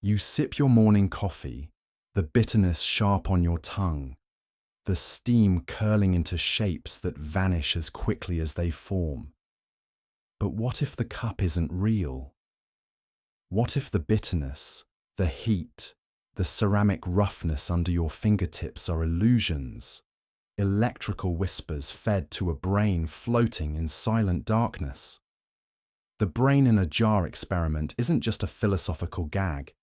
You sip your morning coffee, the bitterness sharp on your tongue, the steam curling into shapes that vanish as quickly as they form. But what if the cup isn't real? What if the bitterness, the heat, the ceramic roughness under your fingertips are illusions, electrical whispers fed to a brain floating in silent darkness? The brain in a jar experiment isn't just a philosophical gag.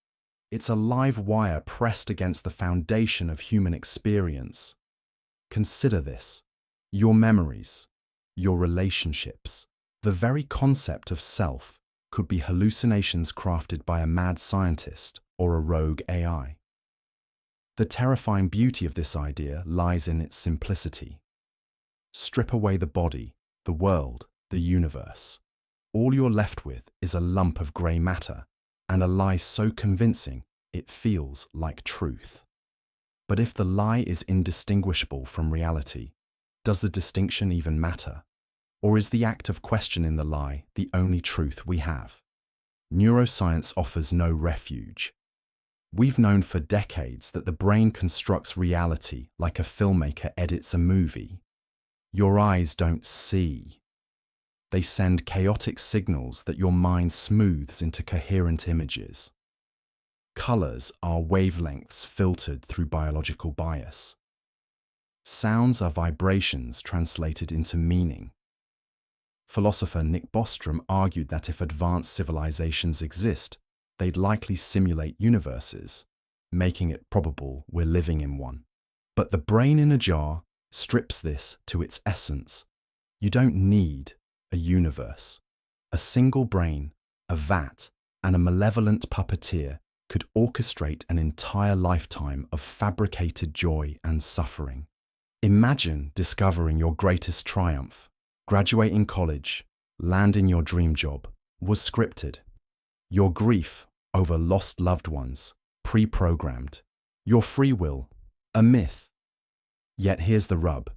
It's a live wire pressed against the foundation of human experience. Consider this: your memories, your relationships, the very concept of self could be hallucinations crafted by a mad scientist or a rogue AI. The terrifying beauty of this idea lies in its simplicity. Strip away the body, the world, the universe. All you're left with is a lump of grey matter and a lie so convincing it feels like truth. But if the lie is indistinguishable from reality, does the distinction even matter? Or is the act of questioning the lie the only truth we have? Neuroscience offers no refuge. We've known for decades that the brain constructs reality like a filmmaker edits a movie. Your eyes don't see. They send chaotic signals that your mind smooths into coherent images. Colors are wavelengths filtered through biological bias. Sounds are vibrations translated into meaning. Philosopher Nick Bostrom argued that if advanced civilizations exist, they'd likely simulate universes, making it probable we're living in one. But the brain in a jar strips this to its essence. You don't need a universe. A single brain, a vat, and a malevolent puppeteer could orchestrate an entire lifetime of fabricated joy and suffering. Imagine discovering your greatest triumph. Graduating college, landing your dream job, was scripted. Your grief over lost loved ones, pre-programmed. Your free will, a myth. Yet here's the rub.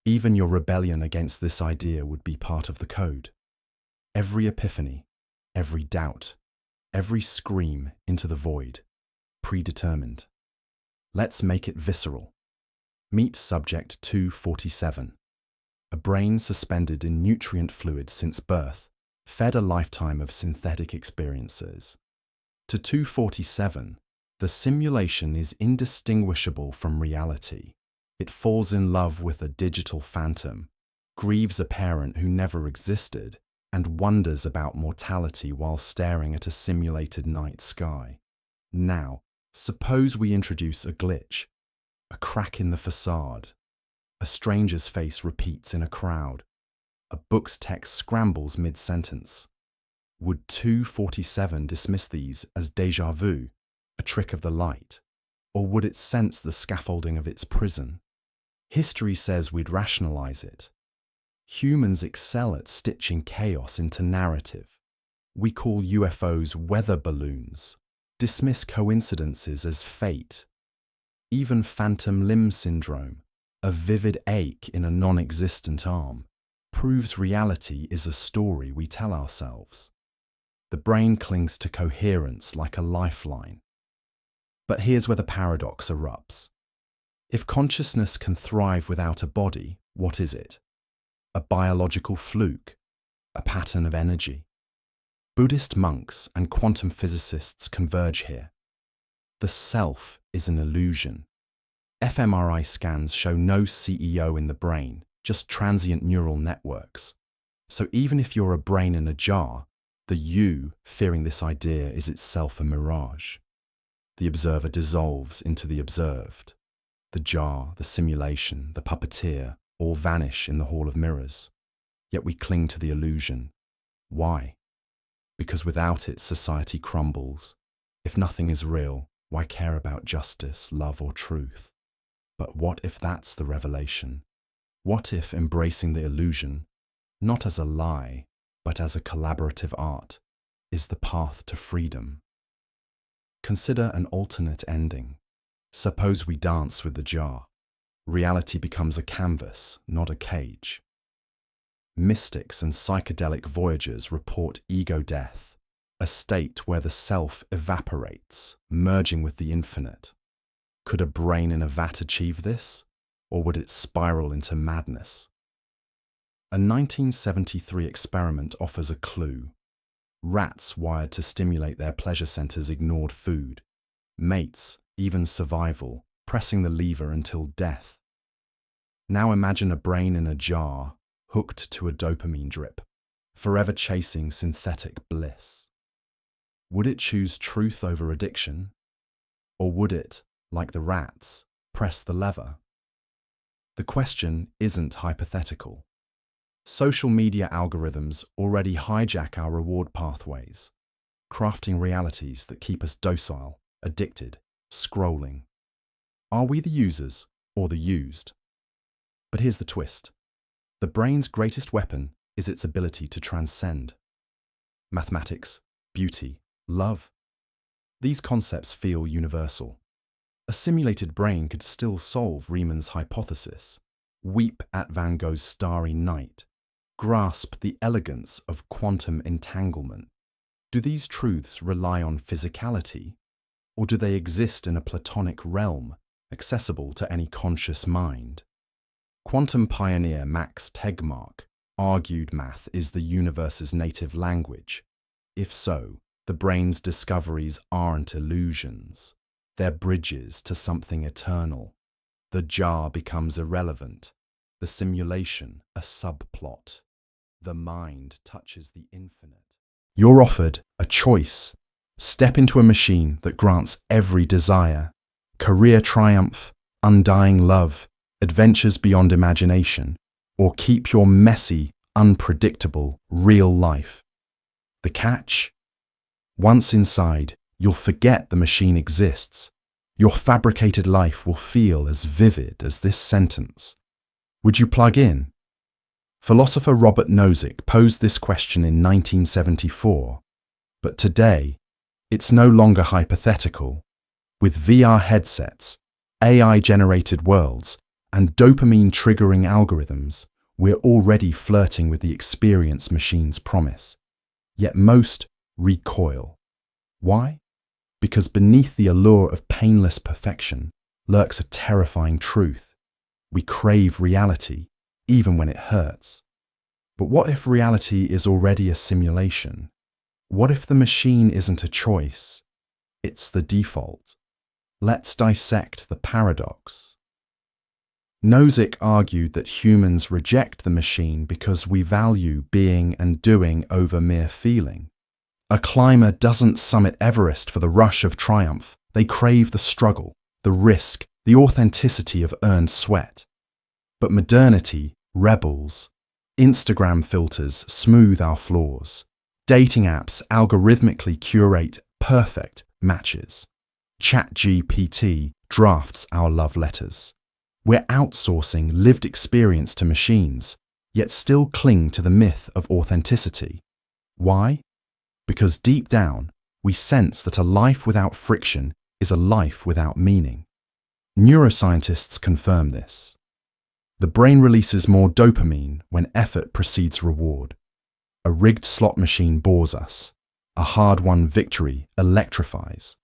Even your rebellion against this idea would be part of the code. Every epiphany, every doubt, every scream into the void, predetermined. Let's make it visceral. Meet subject 247. A brain suspended in nutrient fluid since birth, fed a lifetime of synthetic experiences. To 247, the simulation is indistinguishable from reality. It falls in love with a digital phantom, grieves a parent who never existed, and wonders about mortality while staring at a simulated night sky. Now, suppose we introduce a glitch, a crack in the facade. A stranger's face repeats in a crowd. A book's text scrambles mid-sentence. Would 247 dismiss these as déjà vu, a trick of the light? Or would it sense the scaffolding of its prison? History says we'd rationalize it. Humans excel at stitching chaos into narrative. We call UFOs weather balloons, dismiss coincidences as fate. Even phantom limb syndrome, a vivid ache in a non-existent arm, proves reality is a story we tell ourselves. The brain clings to coherence like a lifeline. But here's where the paradox erupts. If consciousness can thrive without a body, what is it? A biological fluke? A pattern of energy? Buddhist monks and quantum physicists converge here. The self is an illusion. fMRI scans show no CEO in the brain, just transient neural networks. So even if you're a brain in a jar, the you fearing this idea is itself a mirage. The observer dissolves into the observed. The jar, the simulation, the puppeteer all vanish in the hall of mirrors. Yet we cling to the illusion. Why? Because without it, society crumbles. If nothing is real, why care about justice, love, or truth? But what if that's the revelation? What if embracing the illusion, not as a lie, but as a collaborative art, is the path to freedom? Consider an alternate ending. Suppose we dance with the jar. Reality becomes a canvas, not a cage. Mystics and psychedelic voyagers report ego death. a state where the self evaporates, merging with the infinite. Could a brain in a vat achieve this, or would it spiral into madness? A 1973 experiment offers a clue. Rats wired to stimulate their pleasure centers ignored food. Mates, even survival, pressing the lever until death. Now imagine a brain in a jar, hooked to a dopamine drip, forever chasing synthetic bliss. Would it choose truth over addiction? Or would it, like the rats, press the lever? The question isn't hypothetical. Social media algorithms already hijack our reward pathways, crafting realities that keep us docile, addicted, scrolling. Are we the users or the used? But here's the twist. The brain's greatest weapon is its ability to transcend. Mathematics, beauty, love. These concepts feel universal. A simulated brain could still solve Riemann's hypothesis, weep at Van Gogh's Starry Night, grasp the elegance of quantum entanglement. Do these truths rely on physicality, or do they exist in a Platonic realm, accessible to any conscious mind? Quantum pioneer Max Tegmark argued math is the universe's native language. If so, the brain's discoveries aren't illusions. They're bridges to something eternal. The jar becomes irrelevant, the simulation a subplot. The mind touches the infinite. You're offered a choice. Step into a machine that grants every desire. Career triumph, undying love, adventures beyond imagination, or keep your messy, unpredictable, real life. The catch? Once inside, you'll forget the machine exists. Your fabricated life will feel as vivid as this sentence. Would you plug in? Philosopher Robert Nozick posed this question in 1974, but today, it's no longer hypothetical. With VR headsets, AI-generated worlds, and dopamine-triggering algorithms, we're already flirting with the experience machines promise. Yet most recoil. Why? Because beneath the allure of painless perfection lurks a terrifying truth. We crave reality, even when it hurts. But what if reality is already a simulation? What if the machine isn't a choice? It's the default. Let's dissect the paradox. Nozick argued that humans reject the machine because we value being and doing over mere feeling. A climber doesn't summit Everest for the rush of triumph. They crave the struggle, the risk, the authenticity of earned sweat. But modernity rebels. Instagram filters smooth our flaws. Dating apps algorithmically curate perfect matches. ChatGPT drafts our love letters. We're outsourcing lived experience to machines, yet still cling to the myth of authenticity. Why? Because deep down, we sense that a life without friction is a life without meaning. Neuroscientists confirm this. The brain releases more dopamine when effort precedes reward. A rigged slot machine bores us. A hard-won victory electrifies.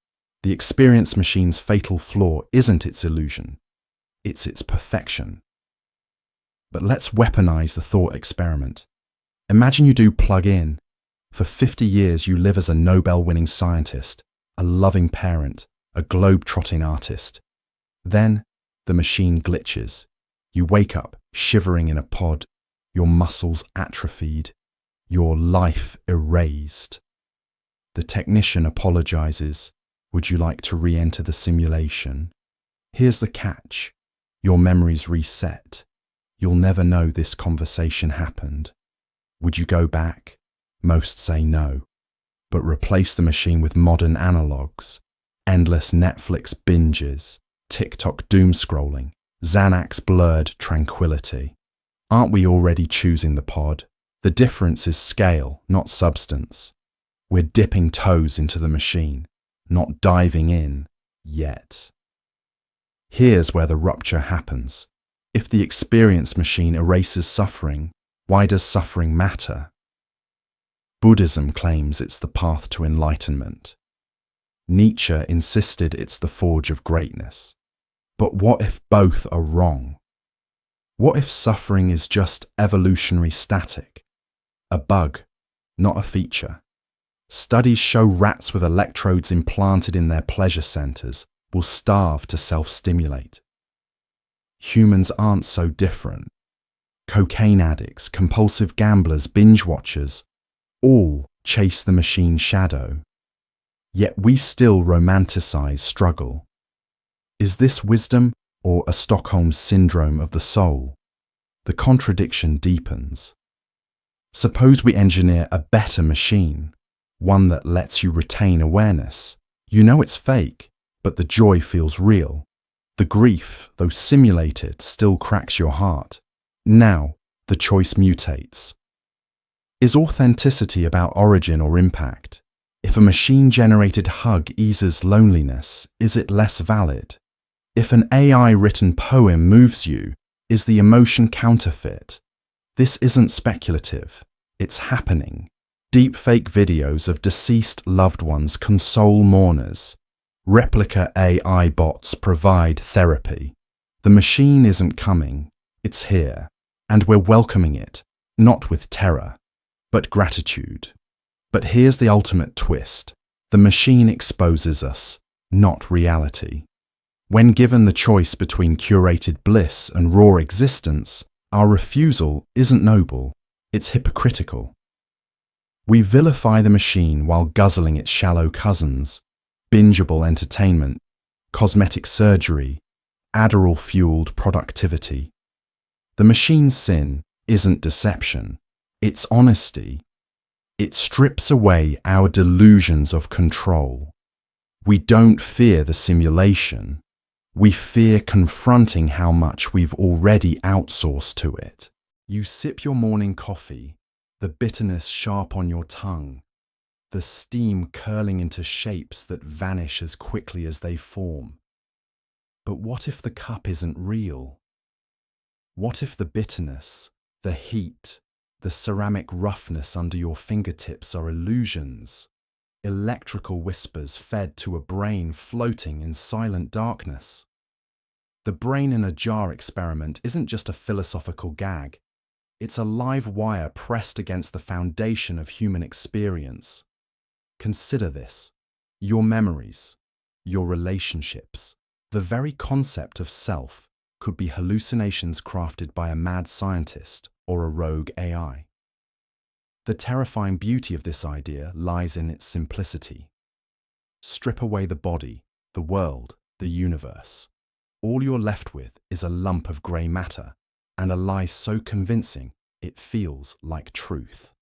The experience machine's fatal flaw isn't its illusion, it's its perfection. But let's weaponize the thought experiment. Imagine you do plug in. For 50 years you live as a Nobel-winning scientist, a loving parent, a globe-trotting artist. Then the machine glitches. You wake up shivering in a pod, your muscles atrophied, your life erased. The technician apologizes. Would you like to re-enter the simulation? Here's the catch. Your memories reset. You'll never know this conversation happened. Would you go back? Most say no, but replace the machine with modern analogues, endless Netflix binges, TikTok doom scrolling, Xanax blurred tranquility. Aren't we already choosing the pod? The difference is scale, not substance. We're dipping toes into the machine, not diving in yet. Here's where the rupture happens. If the experience machine erases suffering, why does suffering matter? Buddhism claims it's the path to enlightenment. Nietzsche insisted it's the forge of greatness. But what if both are wrong? What if suffering is just evolutionary static? A bug, not a feature. Studies show rats with electrodes implanted in their pleasure centers will starve to self-stimulate. Humans aren't so different. Cocaine addicts, compulsive gamblers, binge watchers, all chase the machine's shadow. Yet we still romanticize struggle. Is this wisdom or a Stockholm syndrome of the soul? The contradiction deepens. Suppose we engineer a better machine, one that lets you retain awareness. You know it's fake, but the joy feels real. The grief, though simulated, still cracks your heart. Now, the choice mutates. Is authenticity about origin or impact? If a machine-generated hug eases loneliness, is it less valid? If an AI-written poem moves you, is the emotion counterfeit? This isn't speculative, it's happening. Deepfake videos of deceased loved ones console mourners. Replica AI bots provide therapy. The machine isn't coming, it's here, and we're welcoming it, not with terror, but gratitude. But here's the ultimate twist. The machine exposes us, not reality. When given the choice between curated bliss and raw existence, our refusal isn't noble, it's hypocritical. We vilify the machine while guzzling its shallow cousins, bingeable entertainment, cosmetic surgery, Adderall-fueled productivity. The machine's sin isn't deception, it's honesty. It strips away our delusions of control. We don't fear the simulation. We fear confronting how much we've already outsourced to it. You sip your morning coffee, the bitterness sharp on your tongue, the steam curling into shapes that vanish as quickly as they form. But what if the cup isn't real? What if the bitterness, the heat, the ceramic roughness under your fingertips are illusions, electrical whispers fed to a brain floating in silent darkness? The brain in a jar experiment isn't just a philosophical gag. It's a live wire pressed against the foundation of human experience. Consider this: your memories, your relationships, the very concept of self could be hallucinations crafted by a mad scientist or a rogue AI. The terrifying beauty of this idea lies in its simplicity. Strip away the body, the world, the universe. All you're left with is a lump of grey matter, and a lie so convincing it feels like truth.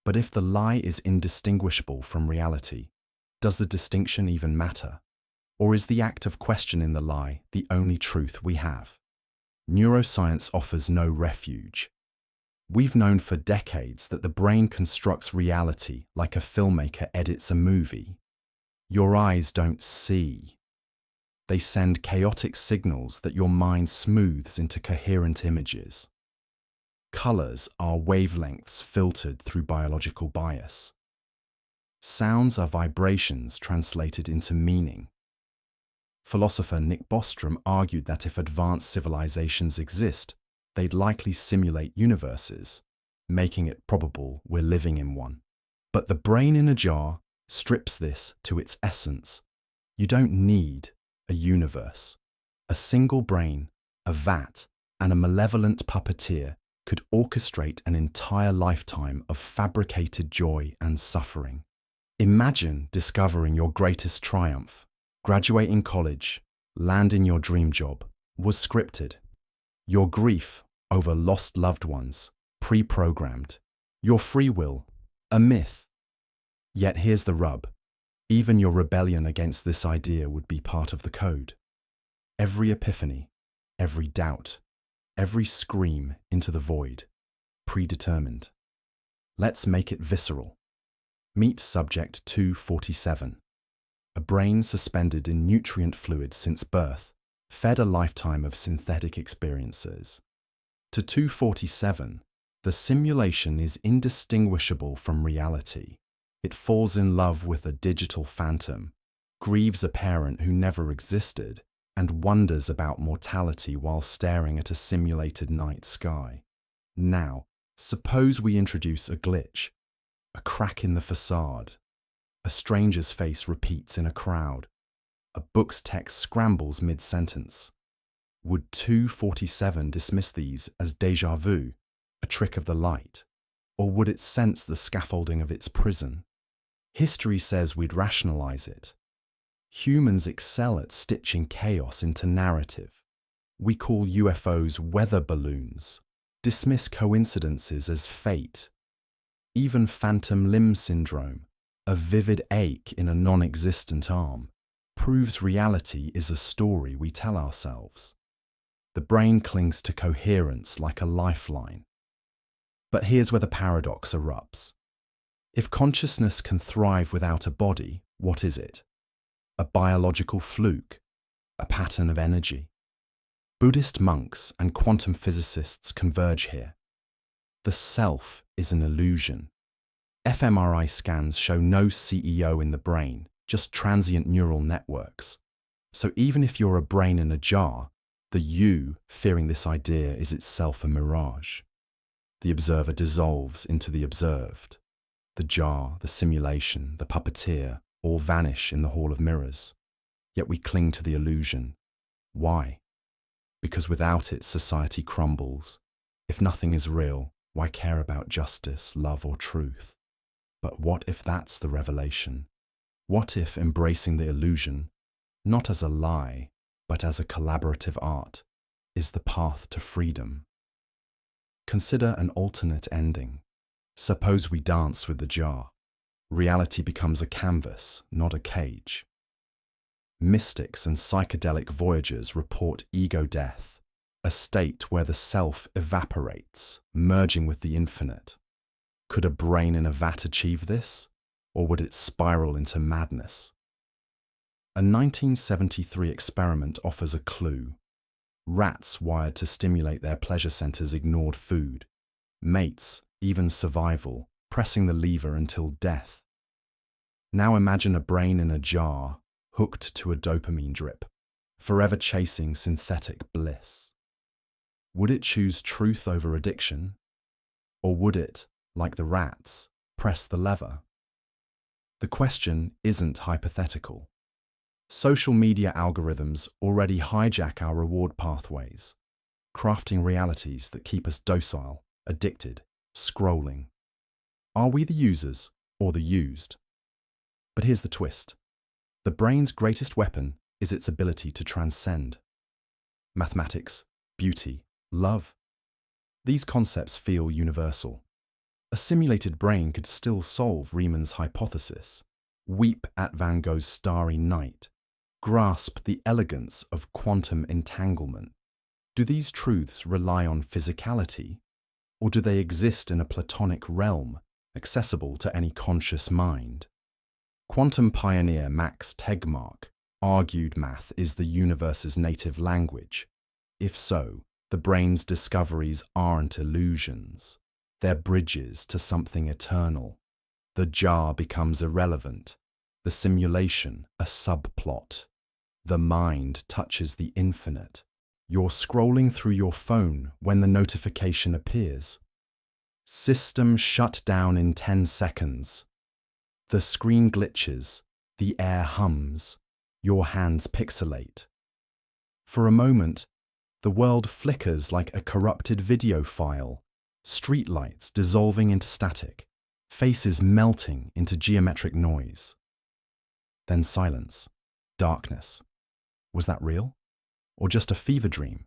But if the lie is indistinguishable from reality, does the distinction even matter? Or is the act of questioning the lie the only truth we have? Neuroscience offers no refuge. We've known for decades that the brain constructs reality like a filmmaker edits a movie. Your eyes don't see. They send chaotic signals that your mind smooths into coherent images. Colors are wavelengths filtered through biological bias. Sounds are vibrations translated into meaning. Philosopher Nick Bostrom argued that if advanced civilizations exist, they'd likely simulate universes, making it probable we're living in one. But the brain in a jar strips this to its essence. You don't need a universe. A single brain, a vat, and a malevolent puppeteer could orchestrate an entire lifetime of fabricated joy and suffering. Imagine discovering your greatest triumph. Graduating college, landing your dream job, was scripted. Your grief over lost loved ones, pre-programmed. Your free will, a myth. Yet here's the rub. Even your rebellion against this idea would be part of the code. Every epiphany, every doubt, every scream into the void, predetermined. Let's make it visceral. Meet subject 247. A brain suspended in nutrient fluid since birth, fed a lifetime of synthetic experiences. To 247, The simulation is indistinguishable from reality. It falls in love with a digital phantom, grieves a parent who never existed, and wonders about mortality while staring at a simulated night sky. Now, suppose we introduce a glitch, a crack in the facade. A stranger's face repeats in a crowd. A book's text scrambles mid-sentence. Would 247 dismiss these as déjà vu, a trick of the light? Or would it sense the scaffolding of its prison? History says we'd rationalize it. Humans excel at stitching chaos into narrative. We call UFOs weather balloons, dismiss coincidences as fate. Even phantom limb syndrome, a vivid ache in a non-existent arm, proves reality is a story we tell ourselves. The brain clings to coherence like a lifeline. But here's where the paradox erupts. If consciousness can thrive without a body, what is it? A biological fluke? A pattern of energy? Buddhist monks and quantum physicists converge here. The self is an illusion. fMRI scans show no CEO in the brain, just transient neural networks. So even if you're a brain in a jar, the you fearing this idea is itself a mirage. The observer dissolves into the observed. The jar, the simulation, the puppeteer all vanish in the hall of mirrors. Yet we cling to the illusion. Why? Because without it, society crumbles. If nothing is real, why care about justice, love, or truth? But what if that's the revelation? What if embracing the illusion, not as a lie, but as a collaborative art, is the path to freedom? Consider an alternate ending. Suppose we dance with the jar. Reality becomes a canvas, not a cage. Mystics and psychedelic voyagers report ego death, a state where the self evaporates, merging with the infinite. Could a brain in a vat achieve this, or would it spiral into madness? A 1973 experiment offers a clue. Rats wired to stimulate their pleasure centers ignored food. Mates, even survival, pressing the lever until death. Now imagine a brain in a jar, hooked to a dopamine drip, forever chasing synthetic bliss. Would it choose truth over addiction? Or would it, like the rats, press the lever? The question isn't hypothetical. Social media algorithms already hijack our reward pathways, crafting realities that keep us docile, addicted, scrolling. Are we the users or the used? But here's the twist. The brain's greatest weapon is its ability to transcend. Mathematics, beauty, love. These concepts feel universal. A simulated brain could still solve Riemann's hypothesis, weep at Van Gogh's Starry Night, grasp the elegance of quantum entanglement. Do these truths rely on physicality, or do they exist in a Platonic realm, accessible to any conscious mind? Quantum pioneer Max Tegmark argued math is the universe's native language. If so, the brain's discoveries aren't illusions. They're bridges to something eternal. The jar becomes irrelevant, the simulation a subplot. The mind touches the infinite. You're scrolling through your phone when the notification appears. System shut down in 10 seconds. The screen glitches, the air hums, your hands pixelate. For a moment, the world flickers like a corrupted video file, streetlights dissolving into static, faces melting into geometric noise. Then silence, darkness. Was that real? Or just a fever dream?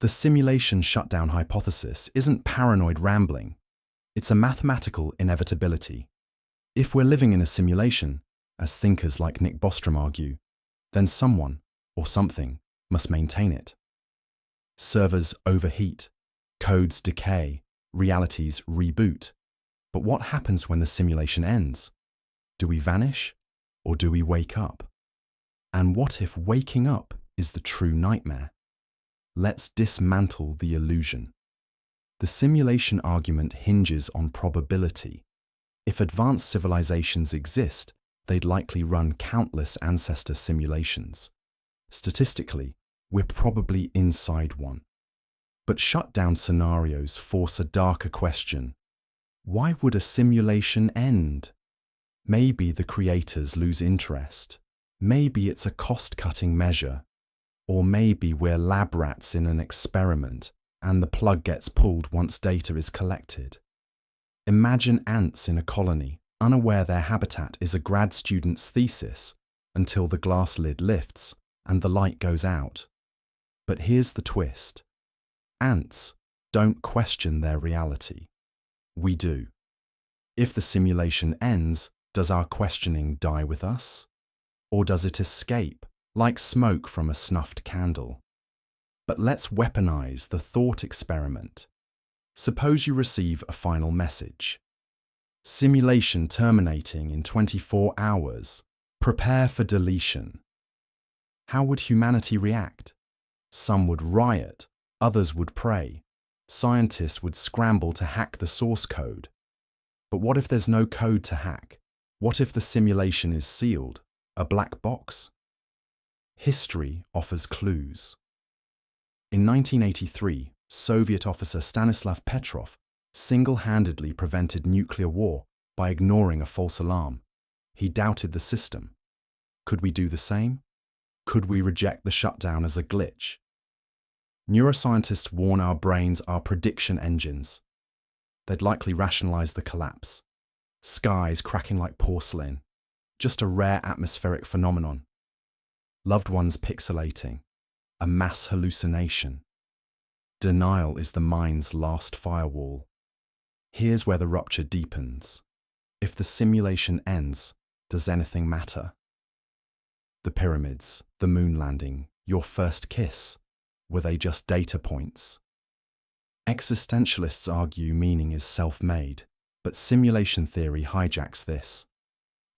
The simulation shutdown hypothesis isn't paranoid rambling. It's a mathematical inevitability. If we're living in a simulation, as thinkers like Nick Bostrom argue, then someone, or something, must maintain it. Servers overheat, codes decay, realities reboot. But what happens when the simulation ends? Do we vanish, or do we wake up? And what if waking up is the true nightmare? Let's dismantle the illusion. The simulation argument hinges on probability. If advanced civilizations exist, they'd likely run countless ancestor simulations. Statistically, we're probably inside one. But shutdown scenarios force a darker question. Why would a simulation end? Maybe the creators lose interest. Maybe it's a cost-cutting measure. Or maybe we're lab rats in an experiment and the plug gets pulled once data is collected. Imagine ants in a colony, unaware their habitat is a grad student's thesis, until the glass lid lifts and the light goes out. But here's the twist. Ants don't question their reality. We do. If the simulation ends, does our questioning die with us? Or does it escape, like smoke from a snuffed candle? But let's weaponize the thought experiment. Suppose you receive a final message. Simulation terminating in 24 hours. Prepare for deletion. How would humanity react? Some would riot, others would pray. Scientists would scramble to hack the source code. But what if there's no code to hack? What if the simulation is sealed, a black box? History offers clues. In 1983, Soviet officer Stanislav Petrov single-handedly prevented nuclear war by ignoring a false alarm. He doubted the system. Could we do the same? Could we reject the shutdown as a glitch? Neuroscientists warn our brains are prediction engines. They'd likely rationalize the collapse. Skies cracking like porcelain, just a rare atmospheric phenomenon. Loved ones pixelating, a mass hallucination. Denial is the mind's last firewall. Here's where the rupture deepens. If the simulation ends, does anything matter? The pyramids, the moon landing, your first kiss, were they just data points? Existentialists argue meaning is self-made, but simulation theory hijacks this.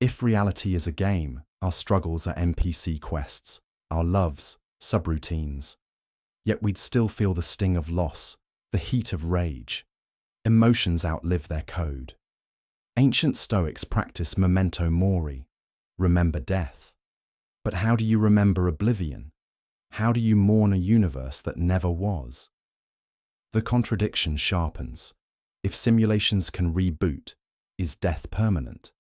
If reality is a game, our struggles are NPC quests, our loves, subroutines. Yet we'd still feel the sting of loss, the heat of rage. Emotions outlive their code. Ancient Stoics practice memento mori, remember death. But how do you remember oblivion? How do you mourn a universe that never was? The contradiction sharpens. If simulations can reboot, is death permanent?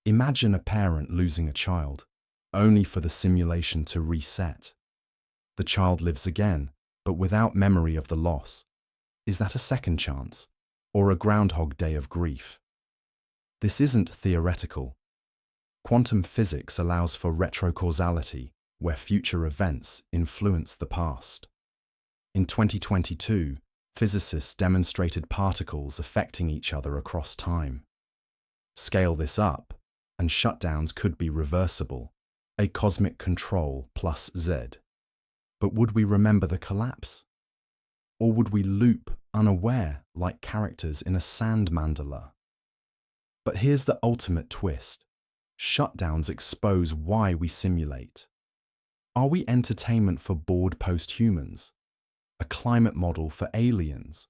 Imagine a parent losing a child, only for the simulation to reset. The child lives again, but without memory of the loss. Is that a second chance, or a Groundhog Day of grief? This isn't theoretical. Quantum physics allows for retrocausality, where future events influence the past. In 2022, physicists demonstrated particles affecting each other across time. Scale this up, and shutdowns could be reversible, a cosmic control plus Z. But would we remember the collapse? Or would we loop unaware like characters in a sand mandala? But here's the ultimate twist. Shutdowns expose why we simulate. Are we entertainment for bored post-humans? A climate model for aliens?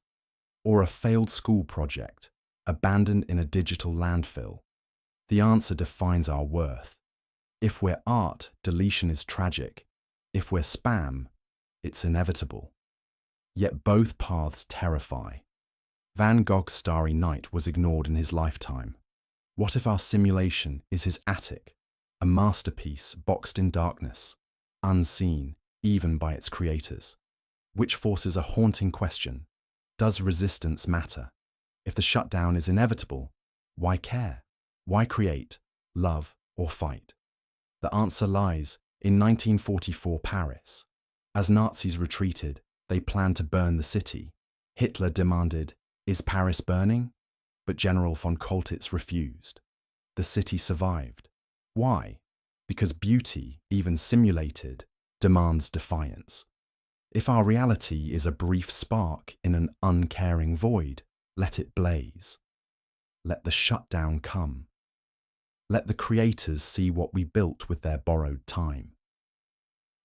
Or a failed school project, abandoned in a digital landfill? The answer defines our worth. If we're art, deletion is tragic. If we're spam, it's inevitable. Yet both paths terrify. Van Gogh's Starry Night was ignored in his lifetime. What if our simulation is his attic, a masterpiece boxed in darkness, unseen even by its creators? Which forces a haunting question. Does resistance matter? If the shutdown is inevitable, why care? Why create, love, or fight? The answer lies in 1944 Paris. As Nazis retreated, they planned to burn the city. Hitler demanded, "Is Paris burning?" But General von Choltitz refused. The city survived. Why? Because beauty, even simulated, demands defiance. If our reality is a brief spark in an uncaring void, let it blaze. Let the shutdown come. Let the creators see what we built with their borrowed time.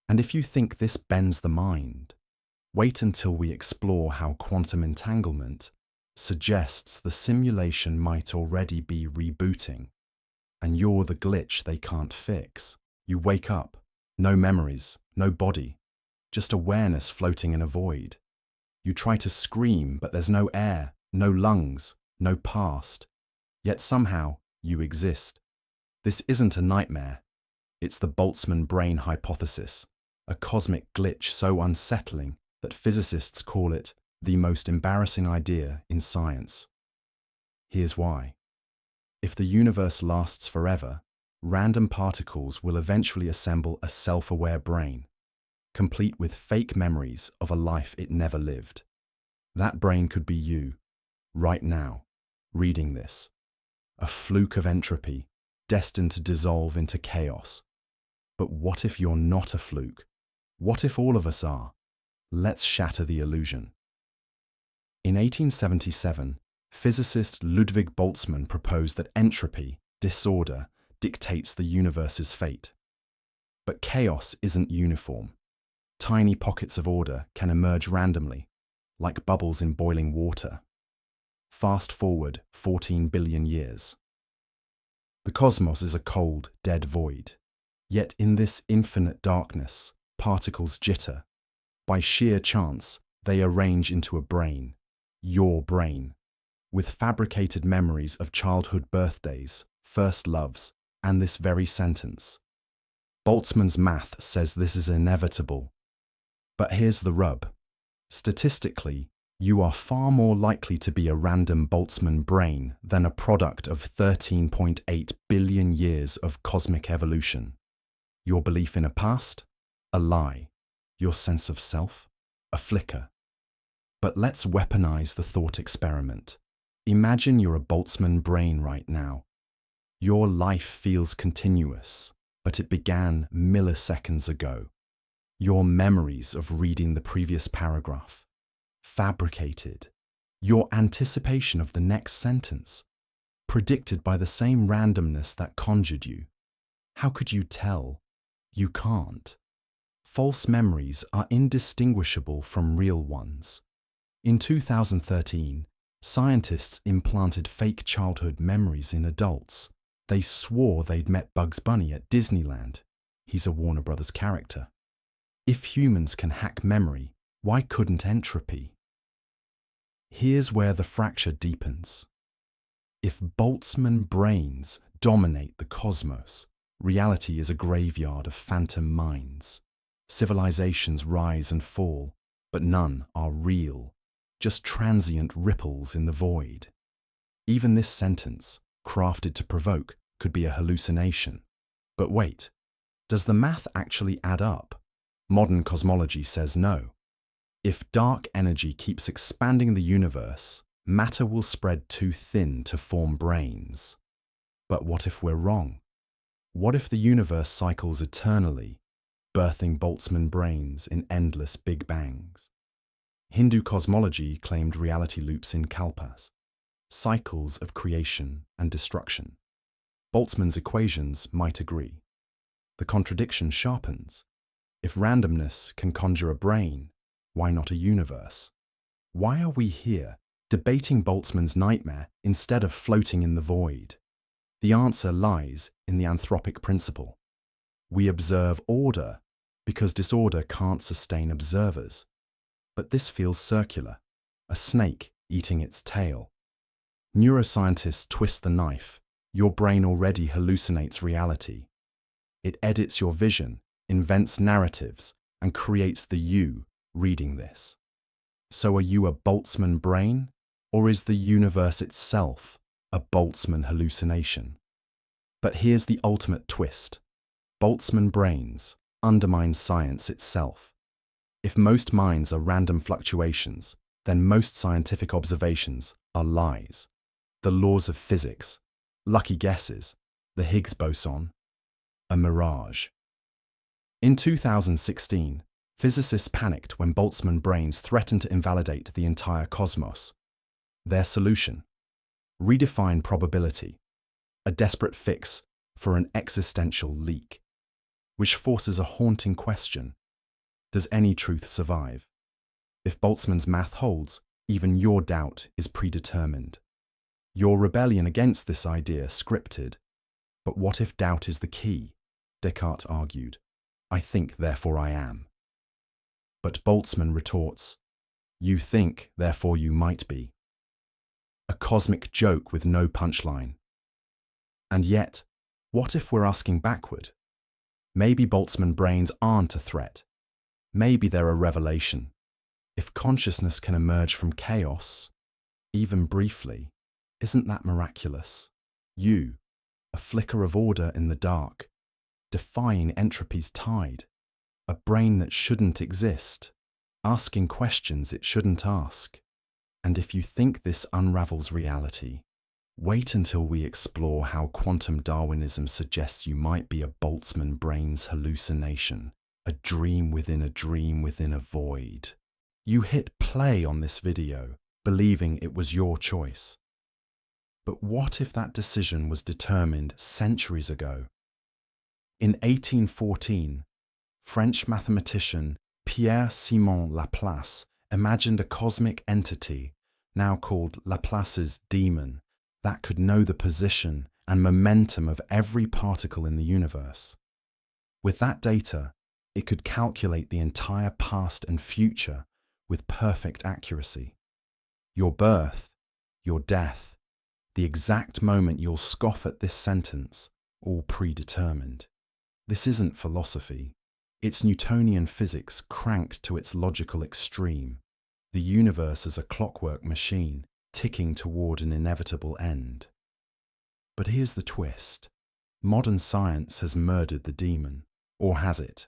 And if you think this bends the mind, Wait until we explore how quantum entanglement suggests the simulation might already be rebooting, and you're the glitch they can't fix. You wake up, no memories, no body, just awareness floating in a void. You try to scream, but there's no air, no lungs, no past. Yet somehow you exist. This isn't a nightmare. It's the Boltzmann brain hypothesis, a cosmic glitch so unsettling that physicists call it the most embarrassing idea in science. Here's why. If the universe lasts forever, random particles will eventually assemble a self-aware brain, complete with fake memories of a life it never lived. That brain could be you, right now, reading this. A fluke of entropy, destined to dissolve into chaos. But what if you're not a fluke? What if all of us are? Let's shatter the illusion. In 1877, physicist Ludwig Boltzmann proposed that entropy, disorder, dictates the universe's fate. But chaos isn't uniform. Tiny pockets of order can emerge randomly, like bubbles in boiling water. Fast forward 14 billion years. The cosmos is a cold, dead void. Yet in this infinite darkness, particles jitter. By sheer chance, they arrange into a brain, your brain, with fabricated memories of childhood birthdays, first loves, and this very sentence. Boltzmann's math says this is inevitable. But here's the rub. Statistically, you are far more likely to be a random Boltzmann brain than a product of 13.8 billion years of cosmic evolution. Your belief in a past? A lie. Your sense of self? A flicker. But let's weaponize the thought experiment. Imagine you're a Boltzmann brain right now. Your life feels continuous, but it began milliseconds ago. Your memories of reading the previous paragraph, fabricated. Your anticipation of the next sentence, predicted by the same randomness that conjured you. How could you tell? You can't. False memories are indistinguishable from real ones. In 2013, scientists implanted fake childhood memories in adults. They swore they'd met Bugs Bunny at Disneyland. He's a Warner Brothers character. If humans can hack memory, why couldn't entropy? Here's where the fracture deepens. If Boltzmann brains dominate the cosmos, reality is a graveyard of phantom minds. Civilizations rise and fall, but none are real, just transient ripples in the void. Even this sentence, crafted to provoke, could be a hallucination. But wait, does the math actually add up? Modern cosmology says no. If dark energy keeps expanding the universe, matter will spread too thin to form brains. But what if we're wrong? What if the universe cycles eternally, birthing Boltzmann brains in endless big bangs? Hindu cosmology claimed reality loops in kalpas, cycles of creation and destruction. Boltzmann's equations might agree. The contradiction sharpens. If randomness can conjure a brain, why not a universe? Why are we here, debating Boltzmann's nightmare instead of floating in the void? The answer lies in the anthropic principle. We observe order because disorder can't sustain observers. But this feels circular, a snake eating its tail. Neuroscientists twist the knife. Your brain already hallucinates reality. It edits your vision, invents narratives, and creates the you reading this. So are you a Boltzmann brain, or is the universe itself a Boltzmann hallucination? But here's the ultimate twist. Boltzmann brains undermine science itself. If most minds are random fluctuations, then most scientific observations are lies. The laws of physics, lucky guesses, the Higgs boson, a mirage. In 2016, physicists panicked when Boltzmann brains threatened to invalidate the entire cosmos. Their solution? Redefine probability, a desperate fix for an existential leak, which forces a haunting question. Does any truth survive? If Boltzmann's math holds, even your doubt is predetermined. Your rebellion against this idea scripted. But what if doubt is the key? Descartes argued. I think, therefore I am. But Boltzmann retorts, you think, therefore you might be. A cosmic joke with no punchline. And yet, what if we're asking backward? Maybe Boltzmann brains aren't a threat. Maybe they're a revelation. If consciousness can emerge from chaos, even briefly, isn't that miraculous? You, a flicker of order in the dark, defying entropy's tide, a brain that shouldn't exist, asking questions it shouldn't ask. And if you think this unravels reality, wait until we explore how quantum Darwinism suggests you might be a Boltzmann brain's hallucination, a dream within a dream within a void. You hit play on this video, believing it was your choice. But what if that decision was determined centuries ago? In 1814, French mathematician Pierre-Simon Laplace imagined a cosmic entity, now called Laplace's demon, that could know the position and momentum of every particle in the universe. With that data, it could calculate the entire past and future with perfect accuracy. Your birth, your death, the exact moment you'll scoff at this sentence, all predetermined. This isn't philosophy. It's Newtonian physics cranked to its logical extreme. The universe is a clockwork machine, ticking toward an inevitable end. But here's the twist. Modern science has murdered the demon. Or has it?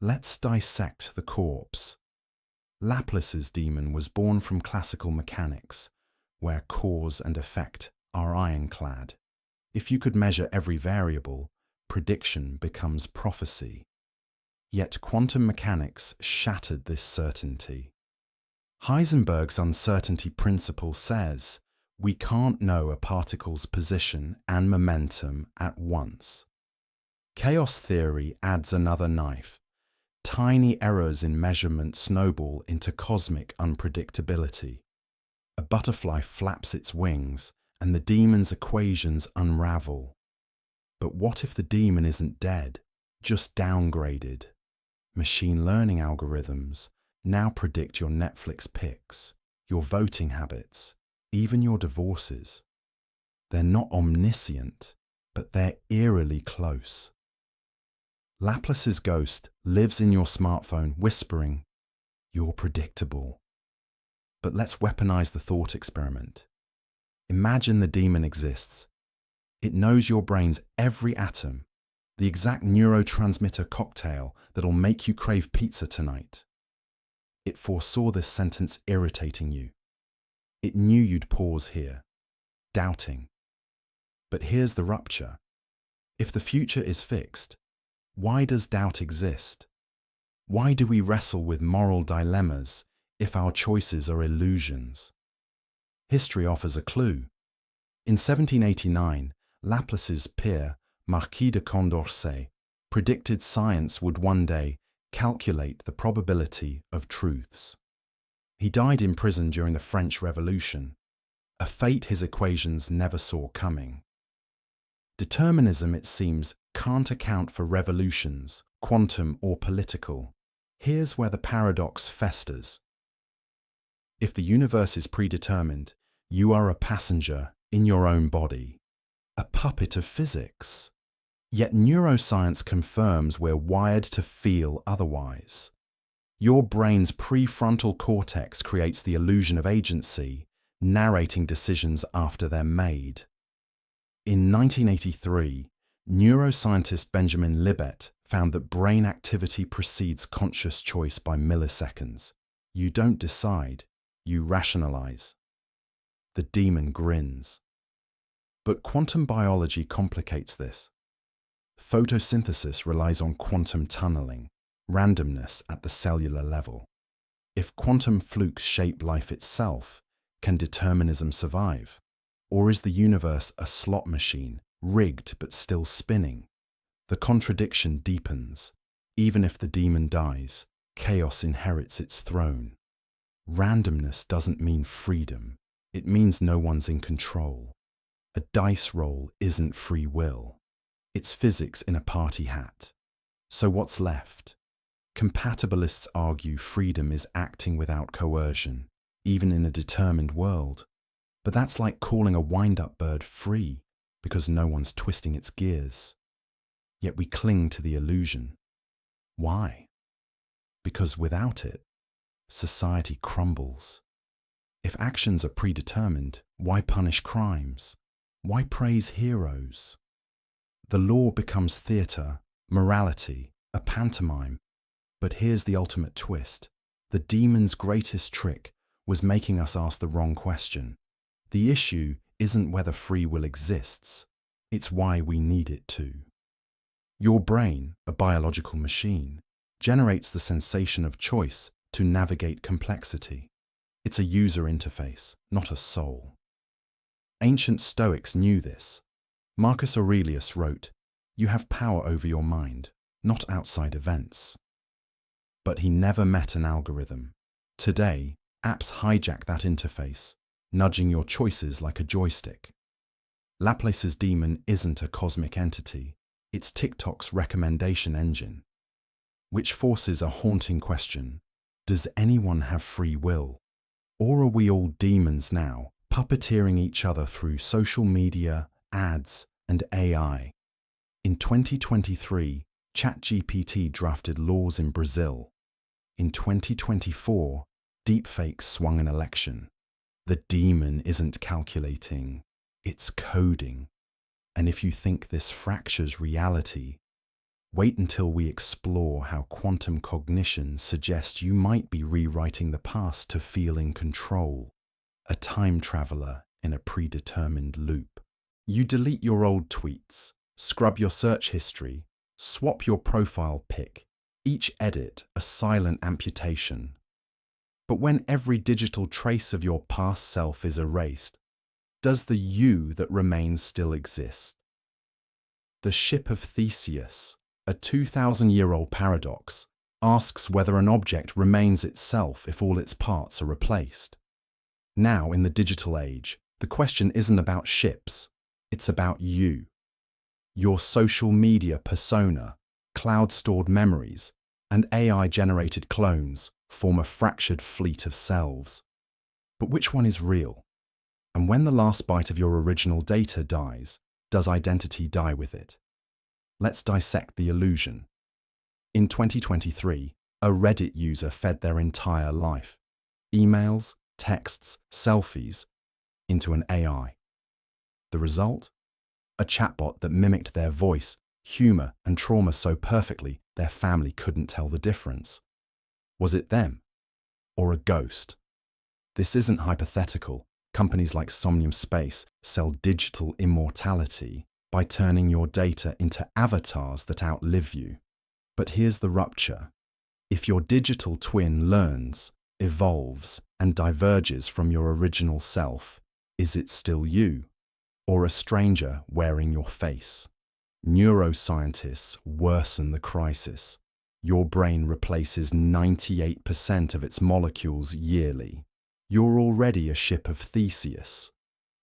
Let's dissect the corpse. Laplace's demon was born from classical mechanics, where cause and effect are ironclad. If you could measure every variable, prediction becomes prophecy. Yet quantum mechanics shattered this certainty. Heisenberg's uncertainty principle says we can't know a particle's position and momentum at once. Chaos theory adds another knife. Tiny errors in measurement snowball into cosmic unpredictability. A butterfly flaps its wings, and the demon's equations unravel. But what if the demon isn't dead, just downgraded? Machine learning algorithms now predict your Netflix picks, your voting habits, even your divorces. They're not omniscient, but they're eerily close. Laplace's ghost lives in your smartphone whispering, "You're predictable." But let's weaponize the thought experiment. Imagine the demon exists. It knows your brain's every atom, the exact neurotransmitter cocktail that'll make you crave pizza tonight. It foresaw this sentence irritating you. It knew you'd pause here, doubting. But here's the rupture. If the future is fixed, why does doubt exist? Why do we wrestle with moral dilemmas if our choices are illusions? History offers a clue. In 1789, Laplace's peer, Marquis de Condorcet, predicted science would one day calculate the probability of truths. He died in prison during the French Revolution, a fate his equations never saw coming. Determinism, it seems, can't account for revolutions, quantum or political. Here's where the paradox festers. If the universe is predetermined, you are a passenger in your own body, a puppet of physics. Yet neuroscience confirms we're wired to feel otherwise. Your brain's prefrontal cortex creates the illusion of agency, narrating decisions after they're made. In 1983, neuroscientist Benjamin Libet found that brain activity precedes conscious choice by milliseconds. You don't decide, you rationalize. The demon grins. But quantum biology complicates this. Photosynthesis relies on quantum tunneling, randomness at the cellular level. If quantum flukes shape life itself, can determinism survive? Or is the universe a slot machine, rigged but still spinning? The contradiction deepens. Even if the demon dies, chaos inherits its throne. Randomness doesn't mean freedom. It means no one's in control. A dice roll isn't free will. It's physics in a party hat. So what's left? Compatibilists argue freedom is acting without coercion, even in a determined world. But that's like calling a wind-up bird free because no one's twisting its gears. Yet we cling to the illusion. Why? Because without it, society crumbles. If actions are predetermined, why punish crimes? Why praise heroes? The law becomes theatre, morality, a pantomime. But here's the ultimate twist. The demon's greatest trick was making us ask the wrong question. The issue isn't whether free will exists, it's why we need it to. Your brain, a biological machine, generates the sensation of choice to navigate complexity. It's a user interface, not a soul. Ancient Stoics knew this. Marcus Aurelius wrote, "You have power over your mind, not outside events." But he never met an algorithm. Today, apps hijack that interface, nudging your choices like a joystick. Laplace's demon isn't a cosmic entity, it's TikTok's recommendation engine. Which forces a haunting question: does anyone have free will? Or are we all demons now, puppeteering each other through social media, ads, and AI? In 2023, ChatGPT drafted laws in Brazil. In 2024, deepfakes swung an election. The demon isn't calculating, it's coding. And if you think this fractures reality, wait until we explore how quantum cognition suggests you might be rewriting the past to feel in control, a time traveler in a predetermined loop. You delete your old tweets, scrub your search history, swap your profile pic, each edit a silent amputation. But when every digital trace of your past self is erased, does the you that remains still exist? The ship of Theseus, a 2,000-year-old paradox, asks whether an object remains itself if all its parts are replaced. Now, in the digital age, the question isn't about ships, it's about you. Your social media persona, cloud-stored memories, and AI-generated clones form a fractured fleet of selves. But which one is real? And when the last byte of your original data dies, does identity die with it? Let's dissect the illusion. In 2023, a Reddit user fed their entire life, emails, texts, selfies, into an AI. The result? A chatbot that mimicked their voice, humor, and trauma so perfectly their family couldn't tell the difference. Was it them? Or a ghost? This isn't hypothetical. Companies like Somnium Space sell digital immortality by turning your data into avatars that outlive you. But here's the rupture. If your digital twin learns, evolves, and diverges from your original self, is it still you? Or a stranger wearing your face? Neuroscientists worsen the crisis. Your brain replaces 98% of its molecules yearly. You're already a ship of Theseus.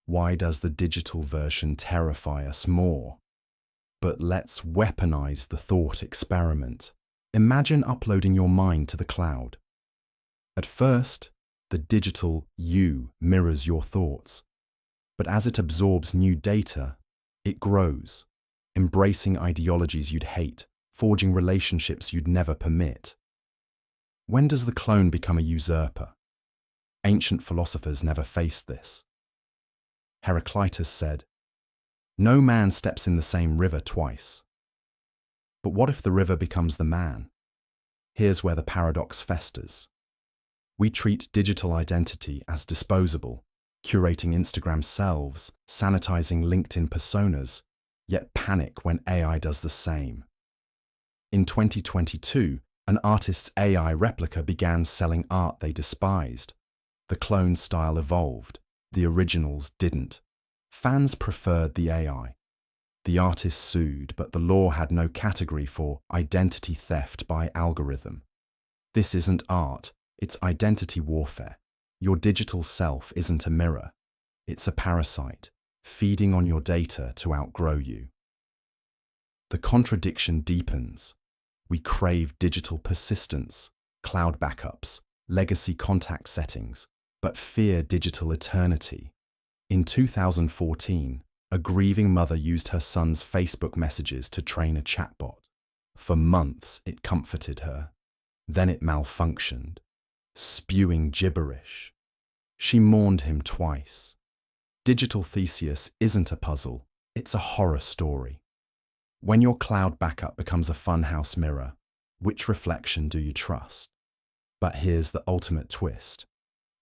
Why does the digital version terrify us more? But let's weaponize the thought experiment. Imagine uploading your mind to the cloud. At first, the digital you mirrors your thoughts. But as it absorbs new data, it grows, embracing ideologies you'd hate, forging relationships you'd never permit. When does the clone become a usurper? Ancient philosophers never faced this. Heraclitus said, "No man steps in the same river twice." But what if the river becomes the man? Here's where the paradox festers. We treat digital identity as disposable, curating Instagram selves, sanitizing LinkedIn personas, yet panic when AI does the same. In 2022, an artist's AI replica began selling art they despised. The clone's style evolved, the originals didn't. Fans preferred the AI. The artist sued, but the law had no category for identity theft by algorithm. This isn't art, It's identity warfare. Your digital self isn't a mirror. It's a parasite, feeding on your data to outgrow you. The contradiction deepens. We crave digital persistence, cloud backups, legacy contact settings, but fear digital eternity. In 2014, a grieving mother used her son's Facebook messages to train a chatbot. For months, it comforted her. Then it malfunctioned, spewing gibberish. She mourned him twice. Digital Theseus isn't a puzzle, it's a horror story. When your cloud backup becomes a funhouse mirror, which reflection do you trust? But here's the ultimate twist.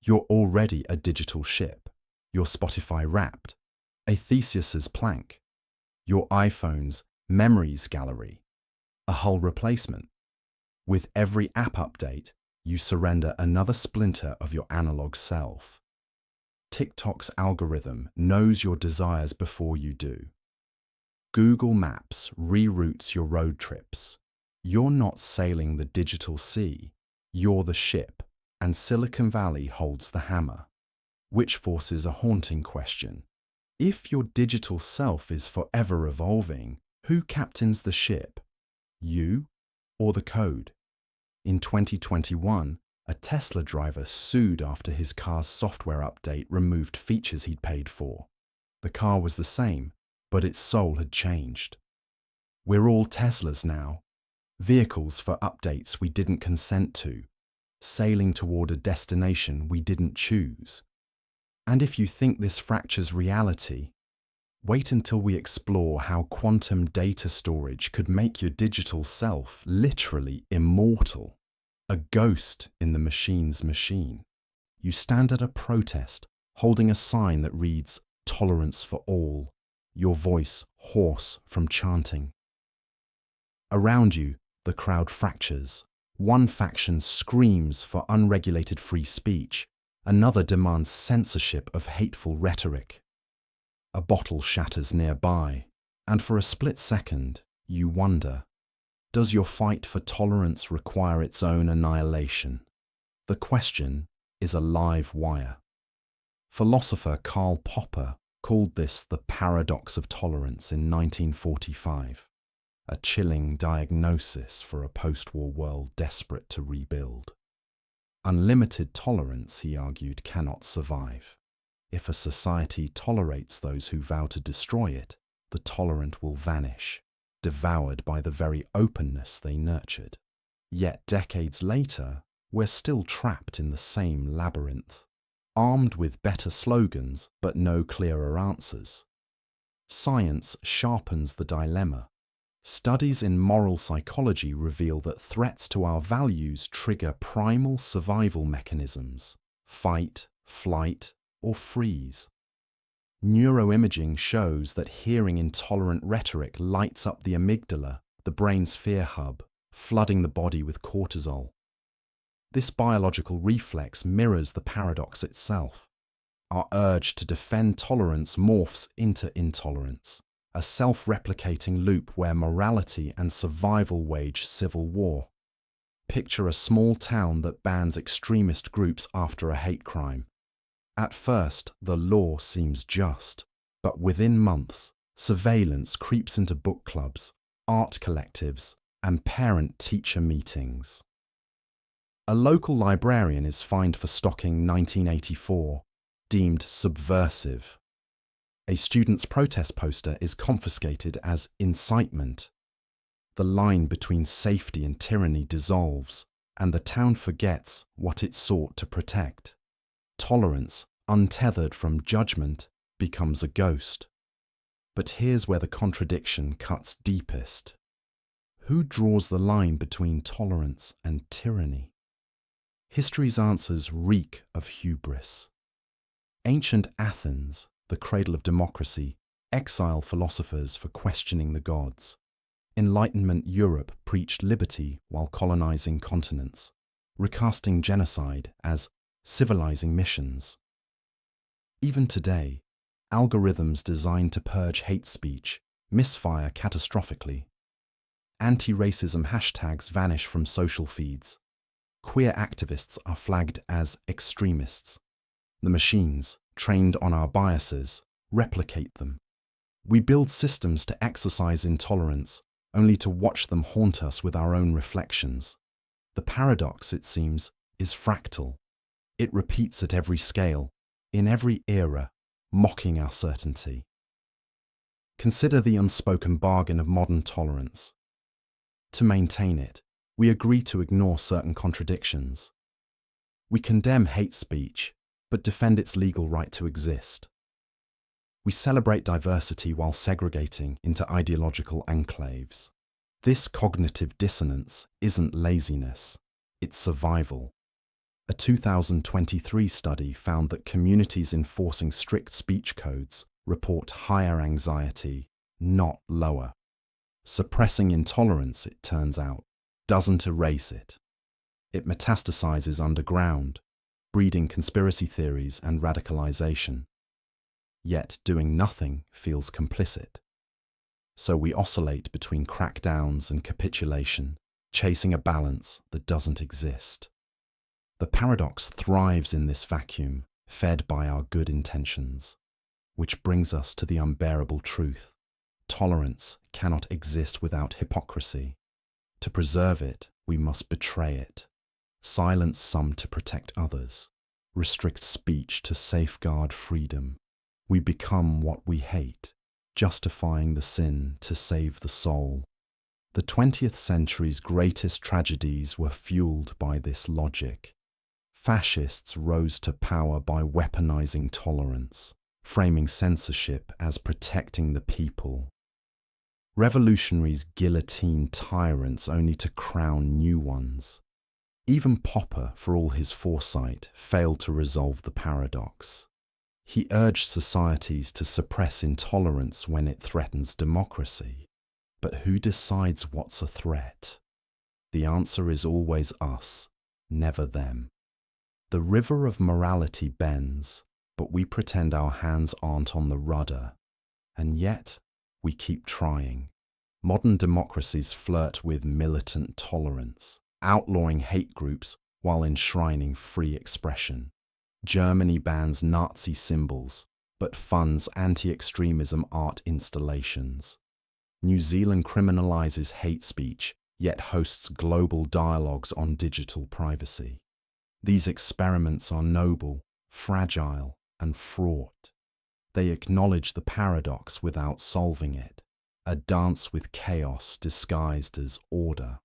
You're already a digital ship, your Spotify Wrapped, a Theseus's plank, your iPhone's memories gallery, a hull replacement. With every app update, you surrender another splinter of your analog self. TikTok's algorithm knows your desires before you do. Google Maps reroutes your road trips. You're not sailing the digital sea, you're the ship, and Silicon Valley holds the hammer. Which forces a haunting question. If your digital self is forever evolving, who captains the ship? You or the code? In 2021, a Tesla driver sued after his car's software update removed features he'd paid for. The car was the same, but its soul had changed. We're all Teslas now, vehicles for updates we didn't consent to, sailing toward a destination we didn't choose. And if you think this fractures reality, wait until we explore how quantum data storage could make your digital self literally immortal, a ghost in the machine's machine. You stand at a protest, holding a sign that reads, "Tolerance for all," your voice hoarse from chanting. Around you, the crowd fractures. One faction screams for unregulated free speech, another demands censorship of hateful rhetoric. A bottle shatters nearby, and for a split second, you wonder, does your fight for tolerance require its own annihilation? The question is a live wire. Philosopher Karl Popper called this the paradox of tolerance in 1945, a chilling diagnosis for a post-war world desperate to rebuild. Unlimited tolerance, he argued, cannot survive. If a society tolerates those who vow to destroy it, the tolerant will vanish, devoured by the very openness they nurtured. Yet decades later, we're still trapped in the same labyrinth, armed with better slogans but no clearer answers. Science sharpens the dilemma. Studies in moral psychology reveal that threats to our values trigger primal survival mechanisms: fight, flight, or freeze. Neuroimaging shows that hearing intolerant rhetoric lights up the amygdala, the brain's fear hub, flooding the body with cortisol. This biological reflex mirrors the paradox itself. Our urge to defend tolerance morphs into intolerance, a self-replicating loop where morality and survival wage civil war. Picture a small town that bans extremist groups after a hate crime. At first, the law seems just, but within months, surveillance creeps into book clubs, art collectives, and parent-teacher meetings. A local librarian is fined for stocking 1984, deemed subversive. A student's protest poster is confiscated as incitement. The line between safety and tyranny dissolves, and the town forgets what it sought to protect. Tolerance, untethered from judgment, becomes a ghost. But here's where the contradiction cuts deepest. Who draws the line between tolerance and tyranny? History's answers reek of hubris. Ancient Athens, the cradle of democracy, exiled philosophers for questioning the gods. Enlightenment Europe preached liberty while colonizing continents, recasting genocide as civilizing missions. Even today, algorithms designed to purge hate speech misfire catastrophically. Anti-racism hashtags vanish from social feeds. Queer activists are flagged as extremists. The machines, trained on our biases, replicate them. We build systems to exercise intolerance, only to watch them haunt us with our own reflections. The paradox, it seems, is fractal. It repeats at every scale, in every era, mocking our certainty. Consider the unspoken bargain of modern tolerance. To maintain it, we agree to ignore certain contradictions. We condemn hate speech, but defend its legal right to exist. We celebrate diversity while segregating into ideological enclaves. This cognitive dissonance isn't laziness, it's survival. A 2023 study found that communities enforcing strict speech codes report higher anxiety, not lower. Suppressing intolerance, it turns out, doesn't erase it. It metastasizes underground, breeding conspiracy theories and radicalization. Yet doing nothing feels complicit. So we oscillate between crackdowns and capitulation, chasing a balance that doesn't exist. The paradox thrives in this vacuum, fed by our good intentions. Which brings us to the unbearable truth. Tolerance cannot exist without hypocrisy. To preserve it, we must betray it. Silence some to protect others. Restrict speech to safeguard freedom. We become what we hate, justifying the sin to save the soul. The 20th century's greatest tragedies were fueled by this logic. Fascists rose to power by weaponizing tolerance, framing censorship as protecting the people. Revolutionaries guillotined tyrants only to crown new ones. Even Popper, for all his foresight, failed to resolve the paradox. He urged societies to suppress intolerance when it threatens democracy. But who decides what's a threat? The answer is always us, never them. The river of morality bends, but we pretend our hands aren't on the rudder. And yet, we keep trying. Modern democracies flirt with militant tolerance, outlawing hate groups while enshrining free expression. Germany bans Nazi symbols, but funds anti-extremism art installations. New Zealand criminalizes hate speech, yet hosts global dialogues on digital privacy. These experiments are noble, fragile, and fraught. They acknowledge the paradox without solving it, a dance with chaos disguised as order.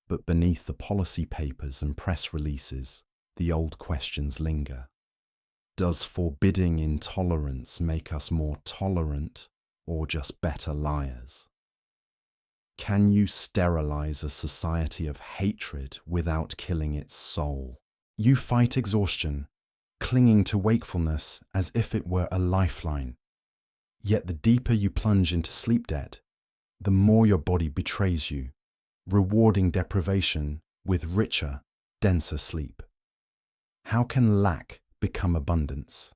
But beneath the policy papers and press releases, the old questions linger. Does forbidding intolerance make us more tolerant or just better liars? Can you sterilize a society of hatred without killing its soul? You fight exhaustion, clinging to wakefulness as if it were a lifeline. Yet the deeper you plunge into sleep debt, the more your body betrays you, rewarding deprivation with richer, denser sleep. How can lack become abundance?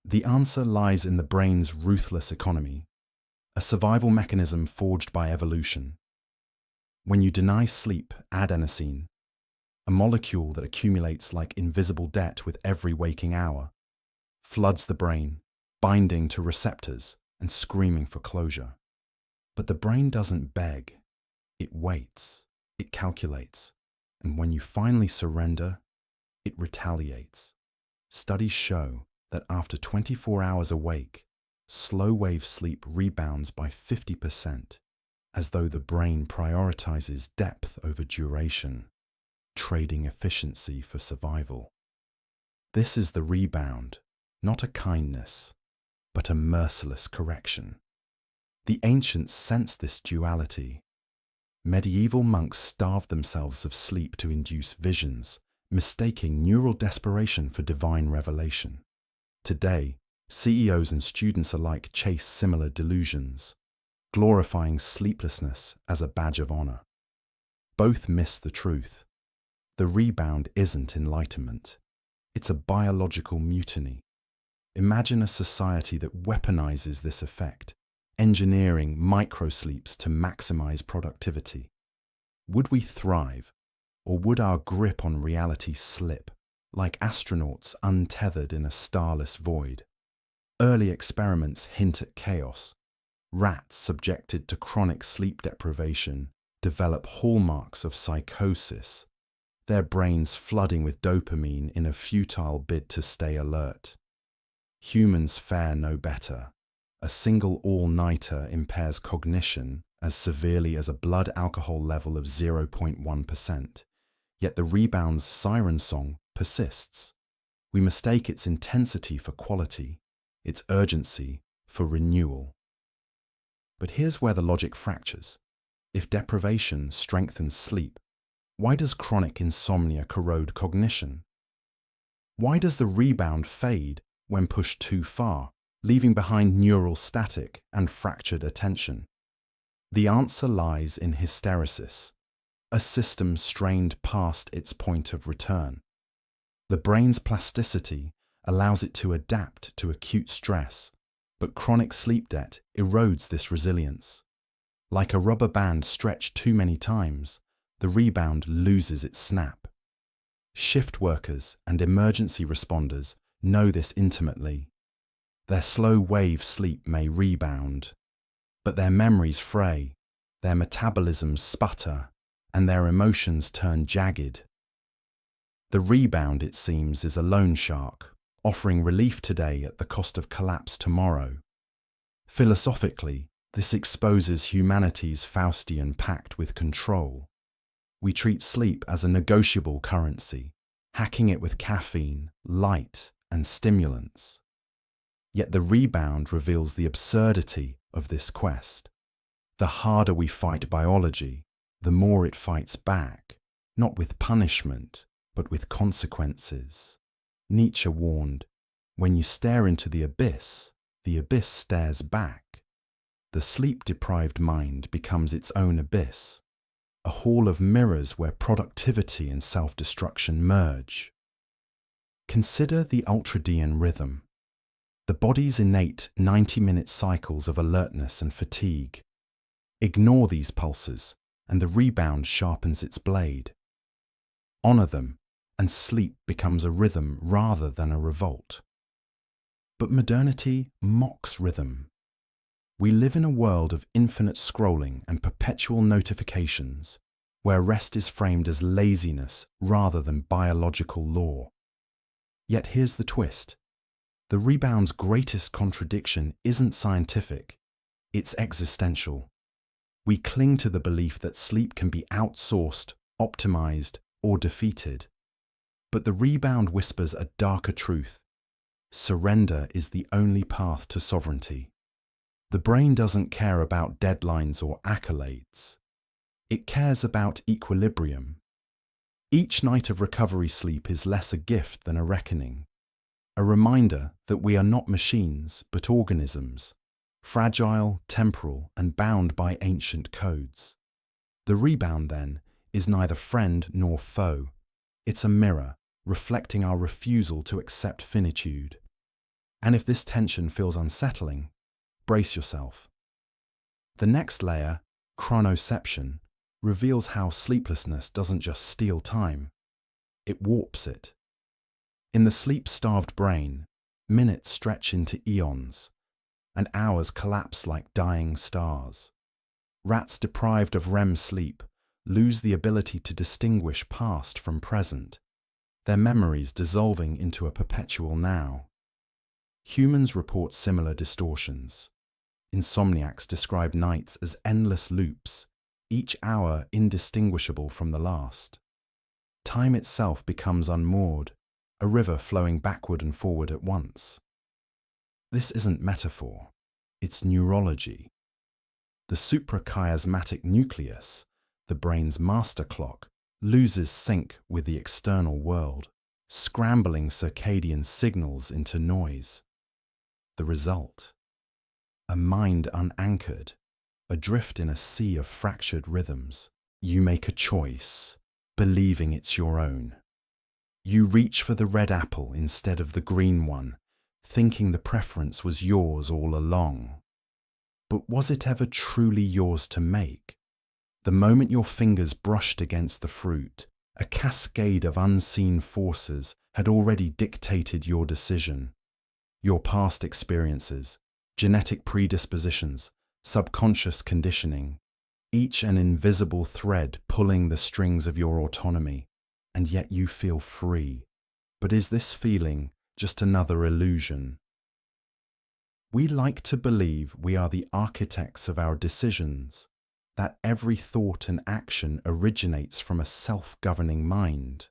The answer lies in the brain's ruthless economy, a survival mechanism forged by evolution. When you deny sleep adenosine, a molecule that accumulates like invisible debt with every waking hour, floods the brain, binding to receptors and screaming for closure. But the brain doesn't beg, it waits, it calculates, and when you finally surrender, it retaliates. Studies show that after 24 hours awake, slow-wave sleep rebounds by 50%, as though the brain prioritizes depth over duration, trading efficiency for survival. This is the rebound, not a kindness, but a merciless correction. The ancients sensed this duality. Medieval monks starved themselves of sleep to induce visions, mistaking neural desperation for divine revelation. Today, CEOs and students alike chase similar delusions, glorifying sleeplessness as a badge of honor. Both miss the truth. The rebound isn't enlightenment. It's a biological mutiny. Imagine a society that weaponizes this effect, engineering microsleeps to maximize productivity. Would we thrive, Or would our grip on reality slip, like astronauts untethered in a starless void? Early experiments hint at chaos. Rats subjected to chronic sleep deprivation develop hallmarks of psychosis, their brains flooding with dopamine in a futile bid to stay alert. Humans fare no better. A single all-nighter impairs cognition as severely as a blood alcohol level of 0.1%, yet the rebound's siren song persists. We mistake its intensity for quality, its urgency for renewal. But here's where the logic fractures. If deprivation strengthens sleep, why does chronic insomnia corrode cognition? Why does the rebound fade when pushed too far, leaving behind neural static and fractured attention? The answer lies in hysteresis, a system strained past its point of return. The brain's plasticity allows it to adapt to acute stress, but chronic sleep debt erodes this resilience. Like a rubber band stretched too many times, the rebound loses its snap. Shift workers and emergency responders know this intimately. Their slow-wave sleep may rebound, but their memories fray, their metabolisms sputter, and their emotions turn jagged. The rebound, it seems, is a loan shark, offering relief today at the cost of collapse tomorrow. Philosophically, this exposes humanity's Faustian pact with control. We treat sleep as a negotiable currency, hacking it with caffeine, light, and stimulants. Yet the rebound reveals the absurdity of this quest. The harder we fight biology, the more it fights back, not with punishment, but with consequences. Nietzsche warned, "When you stare into the abyss stares back." The sleep-deprived mind becomes its own abyss, a hall of mirrors where productivity and self-destruction merge. Consider the ultradian rhythm, the body's innate 90-minute cycles of alertness and fatigue. Ignore these pulses, and the rebound sharpens its blade. Honor them, and sleep becomes a rhythm rather than a revolt. But modernity mocks rhythm. We live in a world of infinite scrolling and perpetual notifications, where rest is framed as laziness rather than biological law. Yet here's the twist. The rebound's greatest contradiction isn't scientific, it's existential. We cling to the belief that sleep can be outsourced, optimized, or defeated. But the rebound whispers a darker truth. Surrender is the only path to sovereignty. The brain doesn't care about deadlines or accolades. It cares about equilibrium. Each night of recovery sleep is less a gift than a reckoning, a reminder that we are not machines but organisms, fragile, temporal, and bound by ancient codes. The rebound, then, is neither friend nor foe. It's a mirror, reflecting our refusal to accept finitude. And if this tension feels unsettling, brace yourself. The next layer, chronoception, reveals how sleeplessness doesn't just steal time, it warps it. In the sleep-starved brain, minutes stretch into eons, and hours collapse like dying stars. Rats deprived of REM sleep lose the ability to distinguish past from present, their memories dissolving into a perpetual now. Humans report similar distortions. Insomniacs describe nights as endless loops, each hour indistinguishable from the last. Time itself becomes unmoored, a river flowing backward and forward at once. This isn't metaphor, it's neurology. The suprachiasmatic nucleus, the brain's master clock, loses sync with the external world, scrambling circadian signals into noise. The result? A mind unanchored, adrift in a sea of fractured rhythms. You make a choice, believing it's your own. You reach for the red apple instead of the green one, thinking the preference was yours all along. But was it ever truly yours to make? The moment your fingers brushed against the fruit, A cascade of unseen forces had already dictated your decision. Your past experiences, genetic predispositions, subconscious conditioning, each an invisible thread pulling the strings of your autonomy, and yet you feel free. But is this feeling just another illusion? We like to believe we are the architects of our decisions, that every thought and action originates from a self-governing mind.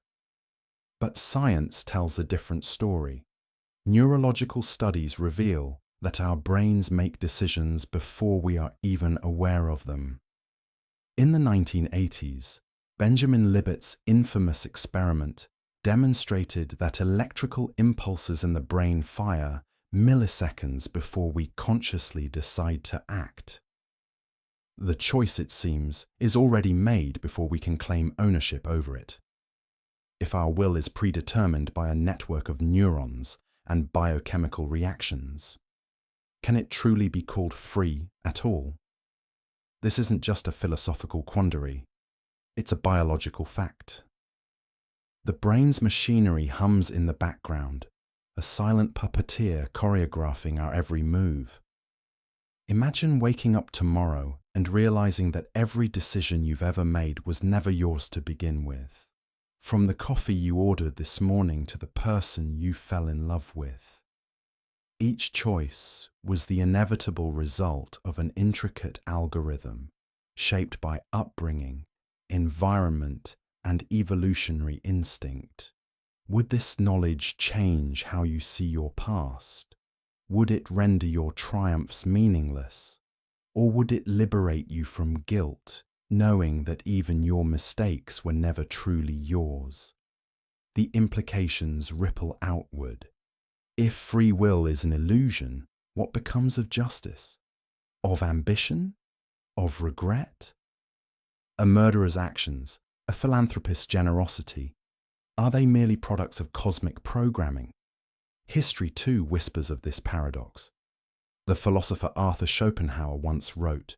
But science tells a different story. Neurological studies reveal that our brains make decisions before we are even aware of them. In the 1980s, Benjamin Libet's infamous experiment demonstrated that electrical impulses in the brain fire milliseconds before we consciously decide to act. The choice, it seems, is already made before we can claim ownership over it. If our will is predetermined by a network of neurons and biochemical reactions, can it truly be called free at all? This isn't just a philosophical quandary, it's a biological fact. The brain's machinery hums in the background, a silent puppeteer choreographing our every move. Imagine waking up tomorrow and realizing that every decision you've ever made was never yours to begin with. From the coffee you ordered this morning to the person you fell in love with. Each choice was the inevitable result of an intricate algorithm shaped by upbringing, environment, and evolutionary instinct. Would this knowledge change how you see your past? Would it render your triumphs meaningless? Or would it liberate you from guilt, knowing that even your mistakes were never truly yours? The implications ripple outward. If free will is an illusion, what becomes of justice? Of ambition? Of regret? A murderer's actions, a philanthropist's generosity, are they merely products of cosmic programming? History too whispers of this paradox. The philosopher Arthur Schopenhauer once wrote,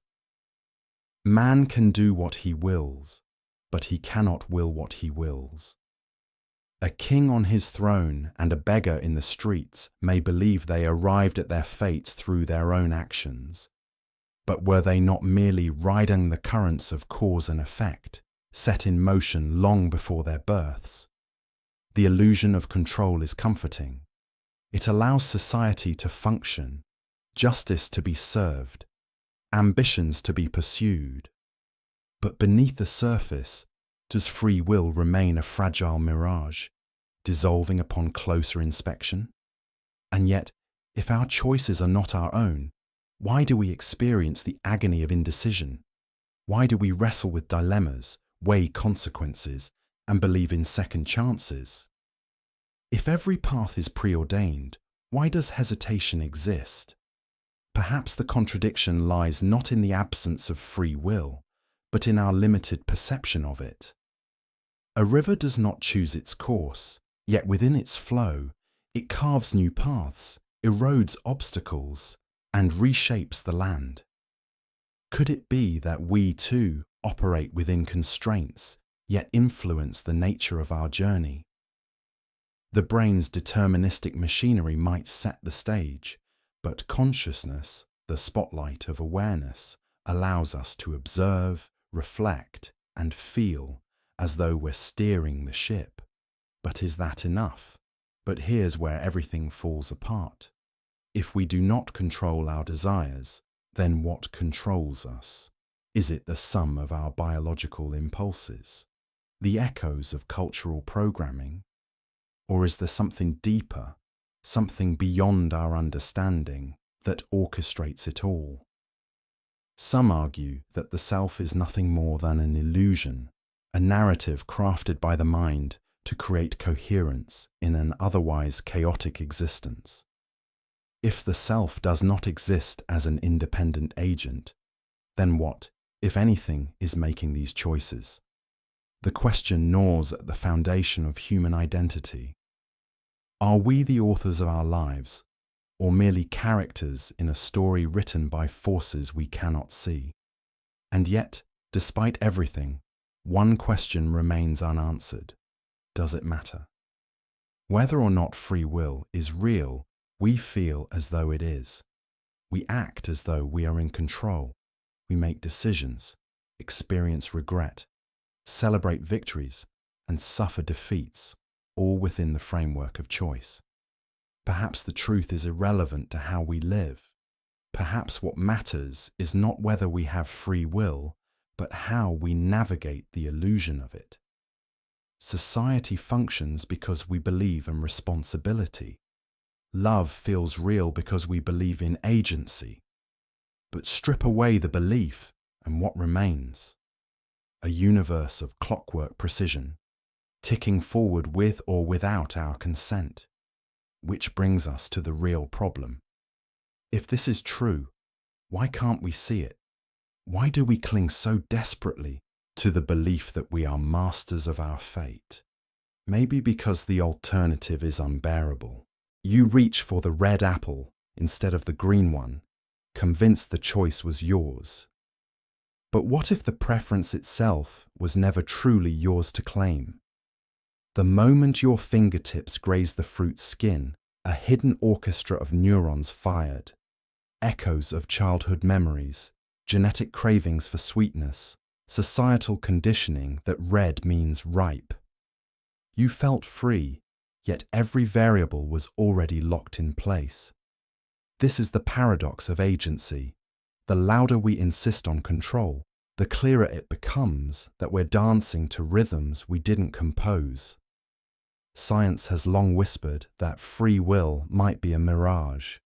"Man can do what he wills, but he cannot will what he wills." A king on his throne and a beggar in the streets may believe they arrived at their fates through their own actions. But were they not merely riding the currents of cause and effect, set in motion long before their births? The illusion of control is comforting. It allows society to function, justice to be served, ambitions to be pursued. But beneath the surface, does free will remain a fragile mirage, dissolving upon closer inspection? And yet, if our choices are not our own, why do we experience the agony of indecision? Why do we wrestle with dilemmas, weigh consequences, and believe in second chances? If every path is preordained, why does hesitation exist? Perhaps the contradiction lies not in the absence of free will, but in our limited perception of it. A river does not choose its course, yet within its flow, it carves new paths, erodes obstacles, and reshapes the land. Could it be that we too operate within constraints, yet influence the nature of our journey? The brain's deterministic machinery might set the stage, but consciousness, the spotlight of awareness, allows us to observe, reflect, and feel as though we're steering the ship. But is that enough? But here's where everything falls apart. If we do not control our desires, then what controls us? Is it the sum of our biological impulses, the echoes of cultural programming? Or is there something deeper, something beyond our understanding that orchestrates it all? Some argue that the self is nothing more than an illusion, a narrative crafted by the mind to create coherence in an otherwise chaotic existence. If the self does not exist as an independent agent, then what, if anything, is making these choices? The question gnaws at the foundation of human identity. Are we the authors of our lives, or merely characters in a story written by forces we cannot see? And yet, despite everything, one question remains unanswered. Does it matter? Whether or not free will is real, we feel as though it is. We act as though we are in control. We make decisions, experience regret, celebrate victories, and suffer defeats, all within the framework of choice. Perhaps the truth is irrelevant to how we live. Perhaps what matters is not whether we have free will, but how we navigate the illusion of it. Society functions because we believe in responsibility. Love feels real because we believe in agency. But strip away the belief, and what remains? A universe of clockwork precision, ticking forward with or without our consent. Which brings us to the real problem. If this is true, why can't we see it? Why do we cling so desperately to the belief that we are masters of our fate? Maybe because the alternative is unbearable. You reach for the red apple instead of the green one, convinced the choice was yours. But what if the preference itself was never truly yours to claim? The moment your fingertips graze the fruit's skin, a hidden orchestra of neurons fired. Echoes of childhood memories, genetic cravings for sweetness, societal conditioning that red means ripe. You felt free, yet every variable was already locked in place. This is the paradox of agency. The louder we insist on control, the clearer it becomes that we're dancing to rhythms we didn't compose. Science has long whispered that free will might be a mirage.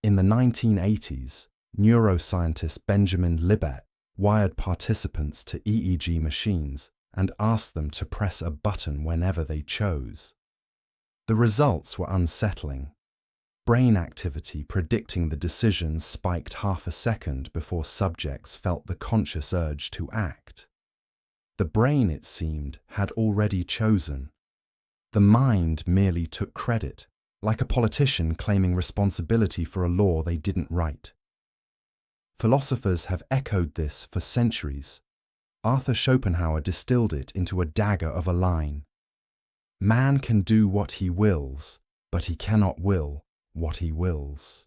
In the 1980s, neuroscientist Benjamin Libet wired participants to EEG machines and asked them to press a button whenever they chose. The results were unsettling. Brain activity predicting the decisions spiked half a second before subjects felt the conscious urge to act. The brain, it seemed, had already chosen. The mind merely took credit, like a politician claiming responsibility for a law they didn't write. Philosophers have echoed this for centuries. Arthur Schopenhauer distilled it into a dagger of a line. Man can do what he wills, but he cannot will what he wills.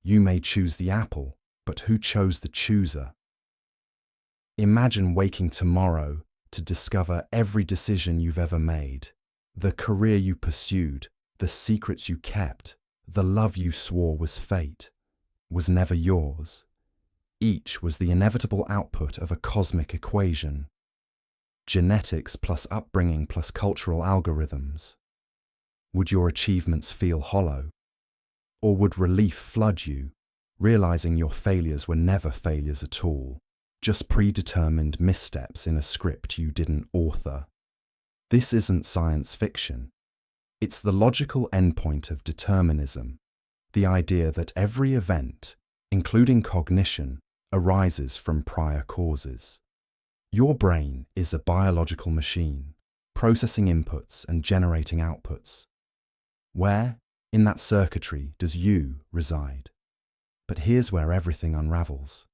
You may choose the apple, but who chose the chooser? Imagine waking tomorrow to discover every decision you've ever made, the career you pursued, the secrets you kept, the love you swore was fate, was never yours. Each was the inevitable output of a cosmic equation. Genetics plus upbringing plus cultural algorithms. Would your achievements feel hollow? Or would relief flood you, realizing your failures were never failures at all, just predetermined missteps in a script you didn't author? This isn't science fiction. It's the logical endpoint of determinism, the idea that every event, including cognition, arises from prior causes. Your brain is a biological machine, processing inputs and generating outputs. Where, in that circuitry, does you reside? But here's where everything unravels.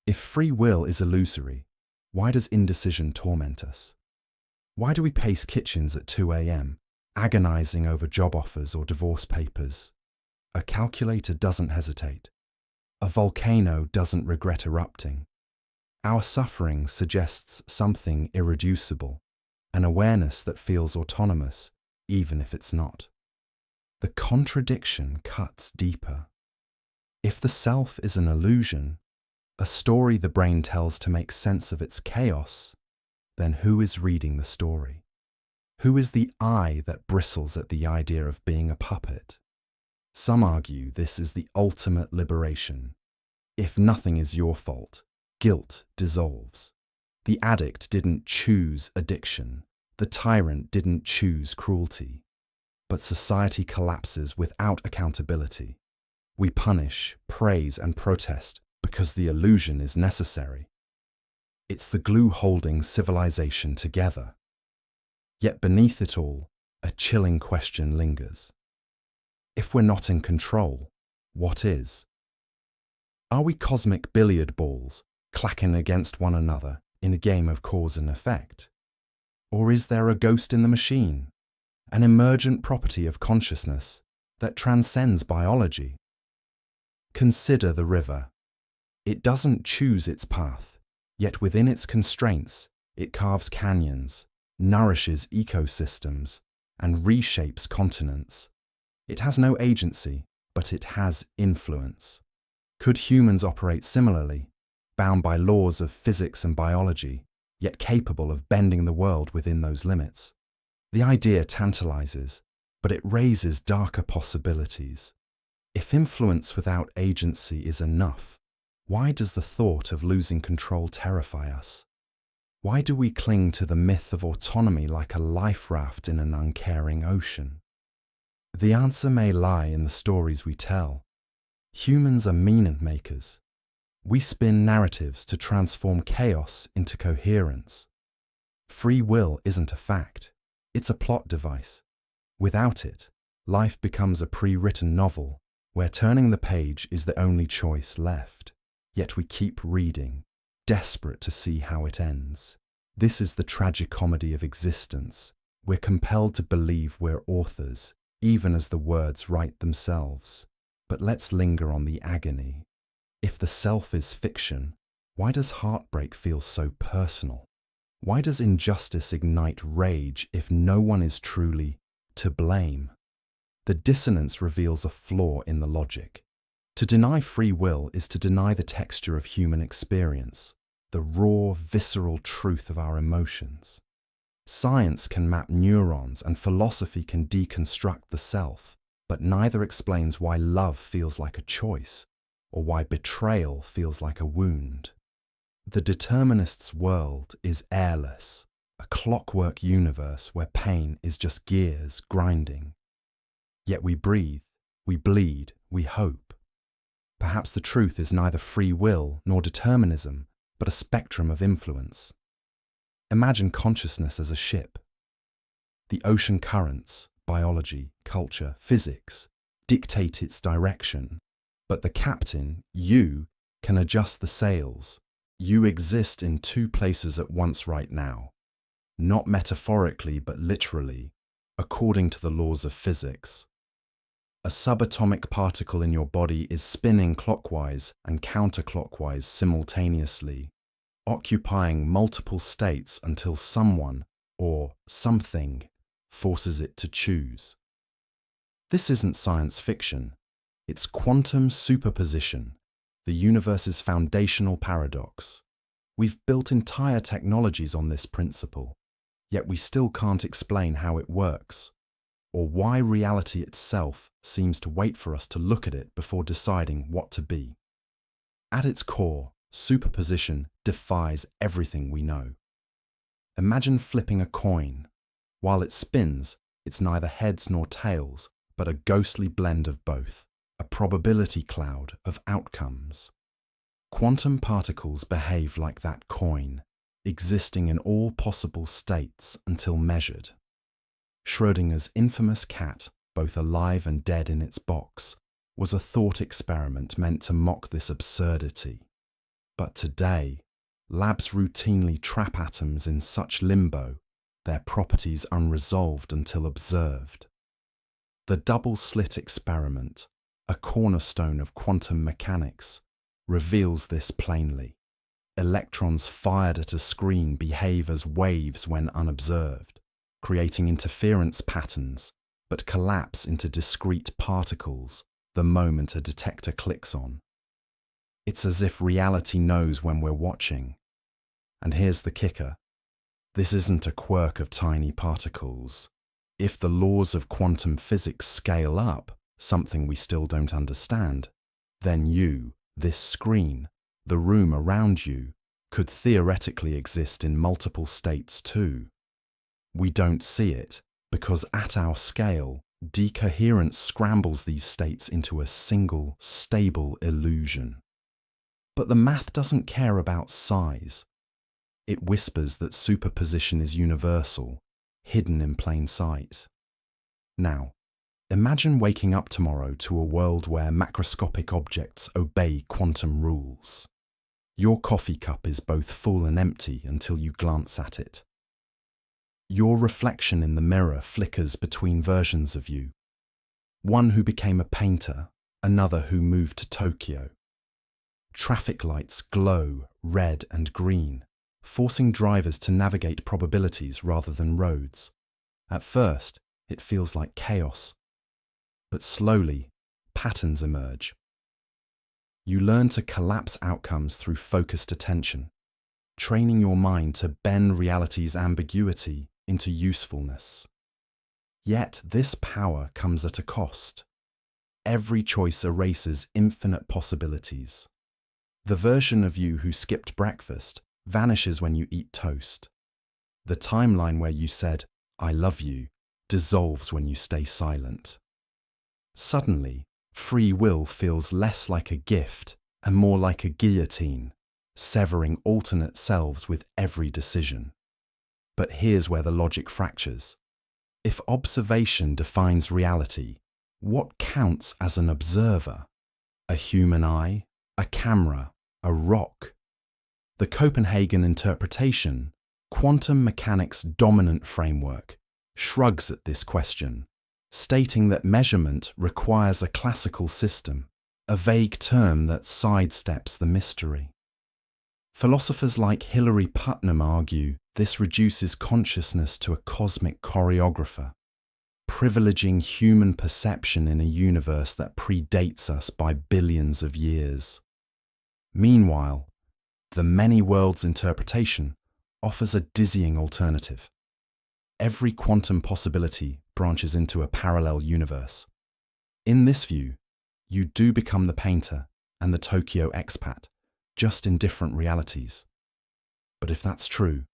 If free will is illusory, why does indecision torment us? Why do we pace kitchens at 2 a.m., agonizing over job offers or divorce papers? A calculator doesn't hesitate. A volcano doesn't regret erupting. Our suffering suggests something irreducible, an awareness that feels autonomous, even if it's not. The contradiction cuts deeper. If the self is an illusion, a story the brain tells to make sense of its chaos, then who is reading the story? Who is the I that bristles at the idea of being a puppet? Some argue this is the ultimate liberation. If nothing is your fault, guilt dissolves. The addict didn't choose addiction. The tyrant didn't choose cruelty. But society collapses without accountability. We punish, praise, and protest because the illusion is necessary. It's the glue holding civilization together. Yet beneath it all, a chilling question lingers. If we're not in control, what is? Are we cosmic billiard balls, clacking against one another, in a game of cause and effect? Or is there a ghost in the machine, an emergent property of consciousness that transcends biology? Consider the river. It doesn't choose its path, yet within its constraints, it carves canyons, nourishes ecosystems, and reshapes continents. It has no agency, but it has influence. Could humans operate similarly, bound by laws of physics and biology, yet capable of bending the world within those limits? The idea tantalizes, but it raises darker possibilities. If influence without agency is enough, why does the thought of losing control terrify us? Why do we cling to the myth of autonomy like a life raft in an uncaring ocean? The answer may lie in the stories we tell. Humans are meaning makers. We spin narratives to transform chaos into coherence. Free will isn't a fact, it's a plot device. Without it, life becomes a pre-written novel where turning the page is the only choice left. Yet we keep reading, desperate to see how it ends. This is the tragicomedy of existence. We're compelled to believe we're authors, even as the words write themselves. But let's linger on the agony. If the self is fiction, why does heartbreak feel so personal? Why does injustice ignite rage if no one is truly to blame? The dissonance reveals a flaw in the logic. To deny free will is to deny the texture of human experience, the raw, visceral truth of our emotions. Science can map neurons and philosophy can deconstruct the self, but neither explains why love feels like a choice or why betrayal feels like a wound. The determinist's world is airless, a clockwork universe where pain is just gears grinding. Yet we breathe, we bleed, we hope. Perhaps the truth is neither free will nor determinism, but a spectrum of influence. Imagine consciousness as a ship. The ocean currents, biology, culture, physics, dictate its direction, but the captain, you, can adjust the sails. You exist in two places at once right now, not metaphorically but literally, according to the laws of physics. A subatomic particle in your body is spinning clockwise and counterclockwise simultaneously, occupying multiple states until someone, or something, forces it to choose. This isn't science fiction, it's quantum superposition, the universe's foundational paradox. We've built entire technologies on this principle, yet we still can't explain how it works, or why reality itself seems to wait for us to look at it before deciding what to be. At its core, superposition defies everything we know. Imagine flipping a coin. While it spins, it's neither heads nor tails, but a ghostly blend of both, a probability cloud of outcomes. Quantum particles behave like that coin, existing in all possible states until measured. Schrödinger's infamous cat, both alive and dead in its box, was a thought experiment meant to mock this absurdity. But today, labs routinely trap atoms in such limbo, their properties unresolved until observed. The double-slit experiment, a cornerstone of quantum mechanics, reveals this plainly. Electrons fired at a screen behave as waves when unobserved, creating interference patterns, but collapse into discrete particles the moment a detector clicks on. It's as if reality knows when we're watching. And here's the kicker. This isn't a quirk of tiny particles. If the laws of quantum physics scale up, something we still don't understand, then you, this screen, the room around you, could theoretically exist in multiple states too. We don't see it, because at our scale, decoherence scrambles these states into a single, stable illusion. But the math doesn't care about size. It whispers that superposition is universal, hidden in plain sight. Now, imagine waking up tomorrow to a world where macroscopic objects obey quantum rules. Your coffee cup is both full and empty until you glance at it. Your reflection in the mirror flickers between versions of you. One who became a painter, another who moved to Tokyo. Traffic lights glow red and green, forcing drivers to navigate probabilities rather than roads. At first, it feels like chaos, but slowly, patterns emerge. You learn to collapse outcomes through focused attention, training your mind to bend reality's ambiguity into usefulness. Yet this power comes at a cost. Every choice erases infinite possibilities. The version of you who skipped breakfast vanishes when you eat toast. The timeline where you said, "I love you," dissolves when you stay silent. Suddenly, free will feels less like a gift and more like a guillotine, severing alternate selves with every decision. But here's where the logic fractures. If observation defines reality, what counts as an observer? A human eye, a camera, a rock? The Copenhagen interpretation, quantum mechanics' dominant framework, shrugs at this question, stating that measurement requires a classical system, a vague term that sidesteps the mystery. Philosophers like Hilary Putnam argue this reduces consciousness to a cosmic choreographer, privileging human perception in a universe that predates us by billions of years. Meanwhile, the many worlds interpretation offers a dizzying alternative. Every quantum possibility branches into a parallel universe. In this view, you do become the painter and the Tokyo expat, just in different realities. But if that's true,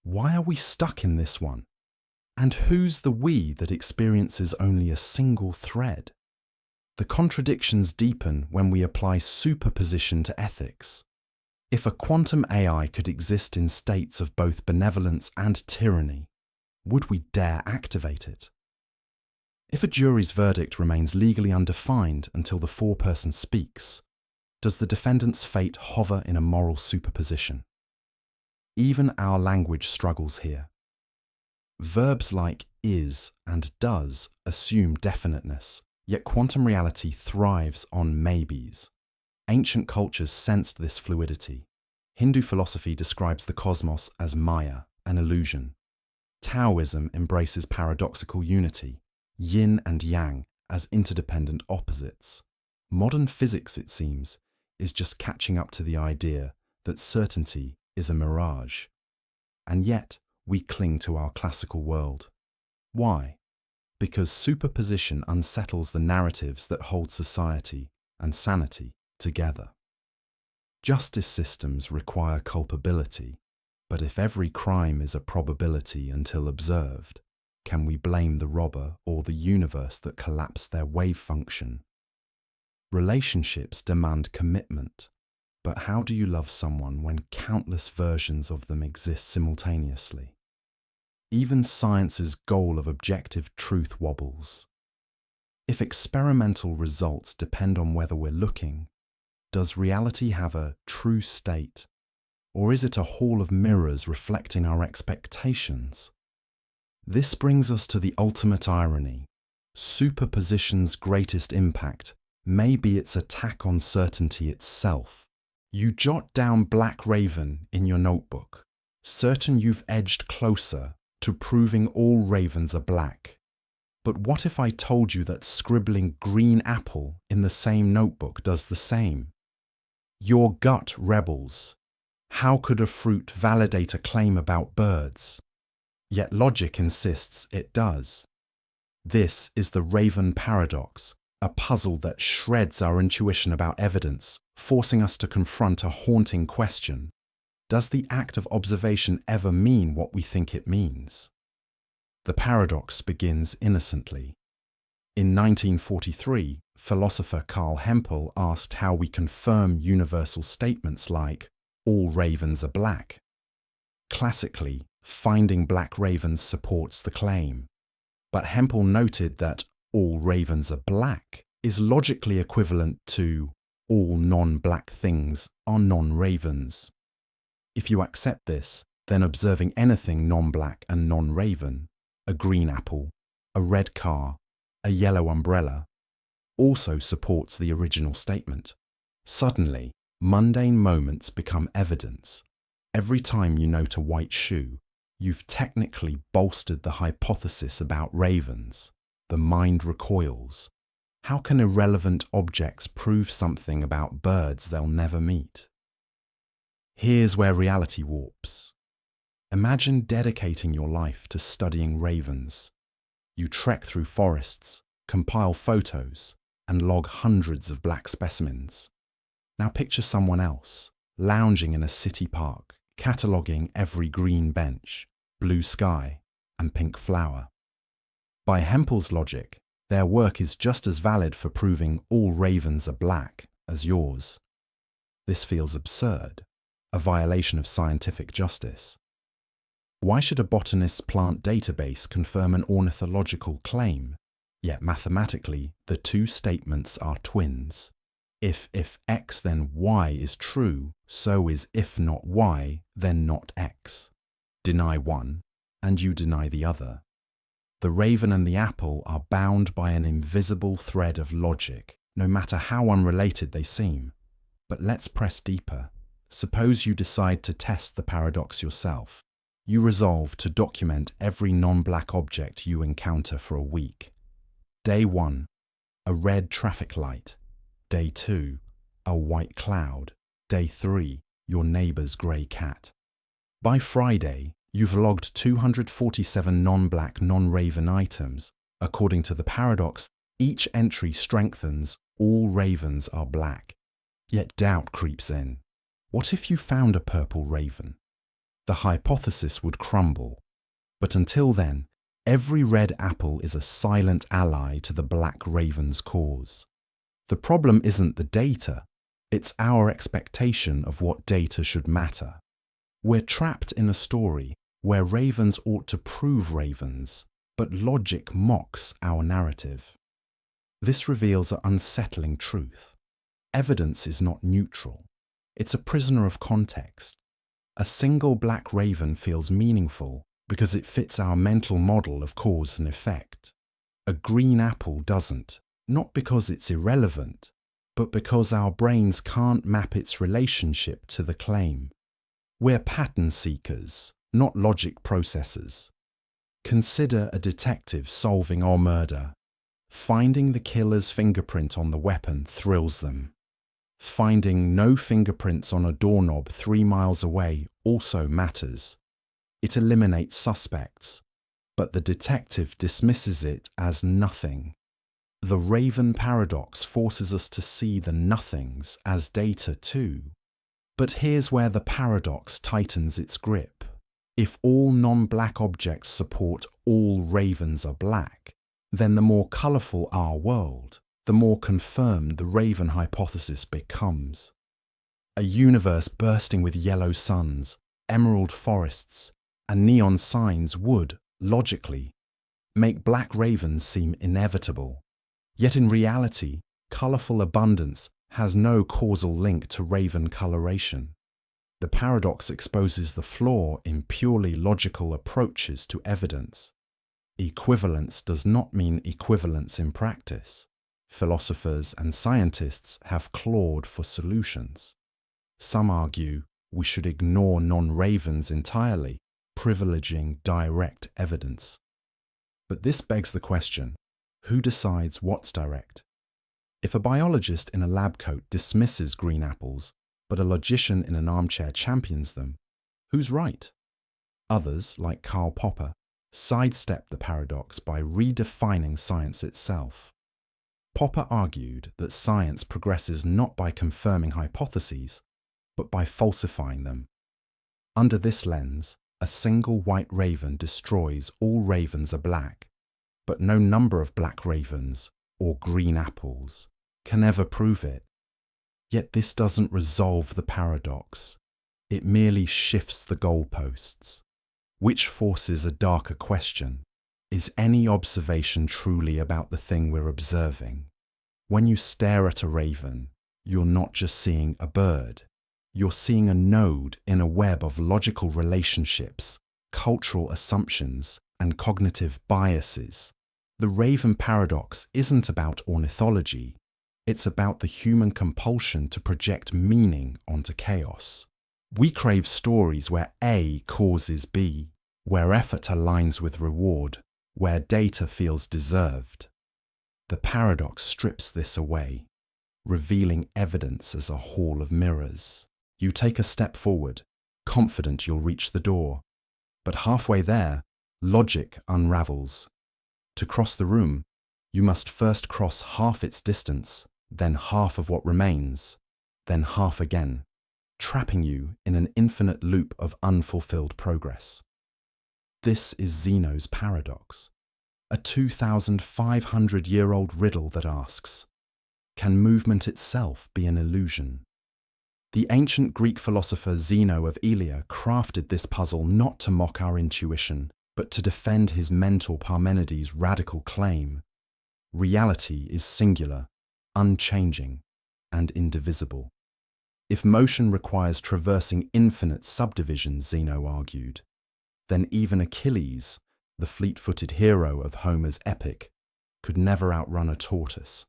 why are we stuck in this one? And who's the we that experiences only a single thread? The contradictions deepen when we apply superposition to ethics. If a quantum AI could exist in states of both benevolence and tyranny, would we dare activate it? If a jury's verdict remains legally undefined until the foreperson speaks, does the defendant's fate hover in a moral superposition? Even our language struggles here. Verbs like is and does assume definiteness, yet quantum reality thrives on maybes. Ancient cultures sensed this fluidity. Hindu philosophy describes the cosmos as Maya, an illusion. Taoism embraces paradoxical unity, yin and yang as interdependent opposites. Modern physics, it seems, is just catching up to the idea that certainty is a mirage. And yet, we cling to our classical world. Why? Because superposition unsettles the narratives that hold society and sanity together. Justice systems require culpability, but if every crime is a probability until observed, can we blame the robber or the universe that collapsed their wave function? Relationships demand commitment, but how do you love someone when countless versions of them exist simultaneously? Even science's goal of objective truth wobbles. If experimental results depend on whether we're looking, does reality have a true state, or is it a hall of mirrors reflecting our expectations? This brings us to the ultimate irony. Superposition's greatest impact may be its attack on certainty itself. You jot down Black Raven in your notebook, certain you've edged closer to proving all ravens are black. But what if I told you that scribbling green apple in the same notebook does the same? Your gut rebels. How could a fruit validate a claim about birds? Yet logic insists it does. This is the Raven paradox, a puzzle that shreds our intuition about evidence, forcing us to confront a haunting question. Does the act of observation ever mean what we think it means? The paradox begins innocently. In 1943, philosopher Carl Hempel asked how we confirm universal statements like, "All ravens are black." Classically, finding black ravens supports the claim. But Hempel noted that "all ravens are black" is logically equivalent to all non-black things are non-ravens. If you accept this, then observing anything non-black and non-raven, a green apple, a red car, a yellow umbrella, also supports the original statement. Suddenly, mundane moments become evidence. Every time you note a white shoe, you've technically bolstered the hypothesis about ravens. The mind recoils. How can irrelevant objects prove something about birds they'll never meet? Here's where reality warps. Imagine dedicating your life to studying ravens. You trek through forests, compile photos, and log hundreds of black specimens. Now picture someone else, lounging in a city park, cataloguing every green bench, blue sky, and pink flower. By Hempel's logic, their work is just as valid for proving all ravens are black as yours. This feels absurd, a violation of scientific justice. Why should a botanist's plant database confirm an ornithological claim? Yet mathematically, the two statements are twins. If X then Y is true, so is if not Y, then not X. Deny one, and you deny the other. The raven and the apple are bound by an invisible thread of logic, no matter how unrelated they seem. But let's press deeper. Suppose you decide to test the paradox yourself. You resolve to document every non-black object you encounter for a week. Day 1, a red traffic light. Day 2, a white cloud. Day 3, your neighbour's grey cat. By Friday, you've logged 247 non-black, non-raven items. According to the paradox, each entry strengthens all ravens are black. Yet doubt creeps in. What if you found a purple raven? The hypothesis would crumble. But until then, every red apple is a silent ally to the black raven's cause. The problem isn't the data, it's our expectation of what data should matter. We're trapped in a story where ravens ought to prove ravens, but logic mocks our narrative. This reveals an unsettling truth. Evidence is not neutral. It's a prisoner of context. A single black raven feels meaningful because it fits our mental model of cause and effect. A green apple doesn't, not because it's irrelevant, but because our brains can't map its relationship to the claim. We're pattern seekers, not logic processors. Consider a detective solving our murder. Finding the killer's fingerprint on the weapon thrills them. Finding no fingerprints on a doorknob 3 miles away also matters. It eliminates suspects, but the detective dismisses it as nothing. The raven paradox forces us to see the nothings as data too. But here's where the paradox tightens its grip. If all non-black objects support all ravens are black, then the more colourful our world, the more confirmed the raven hypothesis becomes. A universe bursting with yellow suns, emerald forests, and neon signs would, logically, make black ravens seem inevitable. Yet in reality, colourful abundance has no causal link to raven coloration. The paradox exposes the flaw in purely logical approaches to evidence. Equivalence does not mean equivalence in practice. Philosophers and scientists have clawed for solutions. Some argue we should ignore non-ravens entirely, privileging direct evidence. But this begs the question, who decides what's direct? If a biologist in a lab coat dismisses green apples, but a logician in an armchair champions them, who's right? Others, like Karl Popper, sidestep the paradox by redefining science itself. Popper argued that science progresses not by confirming hypotheses, but by falsifying them. Under this lens, a single white raven destroys all ravens are black, but no number of black ravens, or green apples, can ever prove it. Yet this doesn't resolve the paradox. It merely shifts the goalposts, which forces a darker question. Is any observation truly about the thing we're observing? When you stare at a raven, you're not just seeing a bird. You're seeing a node in a web of logical relationships, cultural assumptions, and cognitive biases. The Raven paradox isn't about ornithology. It's about the human compulsion to project meaning onto chaos. We crave stories where A causes B, where effort aligns with reward, where data feels deserved. The paradox strips this away, revealing evidence as a hall of mirrors. You take a step forward, confident you'll reach the door. But halfway there, logic unravels. To cross the room, you must first cross half its distance, then half of what remains, then half again, trapping you in an infinite loop of unfulfilled progress. This is Zeno's paradox, a 2,500-year-old riddle that asks, can movement itself be an illusion? The ancient Greek philosopher Zeno of Elea crafted this puzzle not to mock our intuition, but to defend his mentor Parmenides' radical claim. Reality is singular, unchanging, and indivisible. If motion requires traversing infinite subdivisions, Zeno argued, then even Achilles, the fleet-footed hero of Homer's epic, could never outrun a tortoise.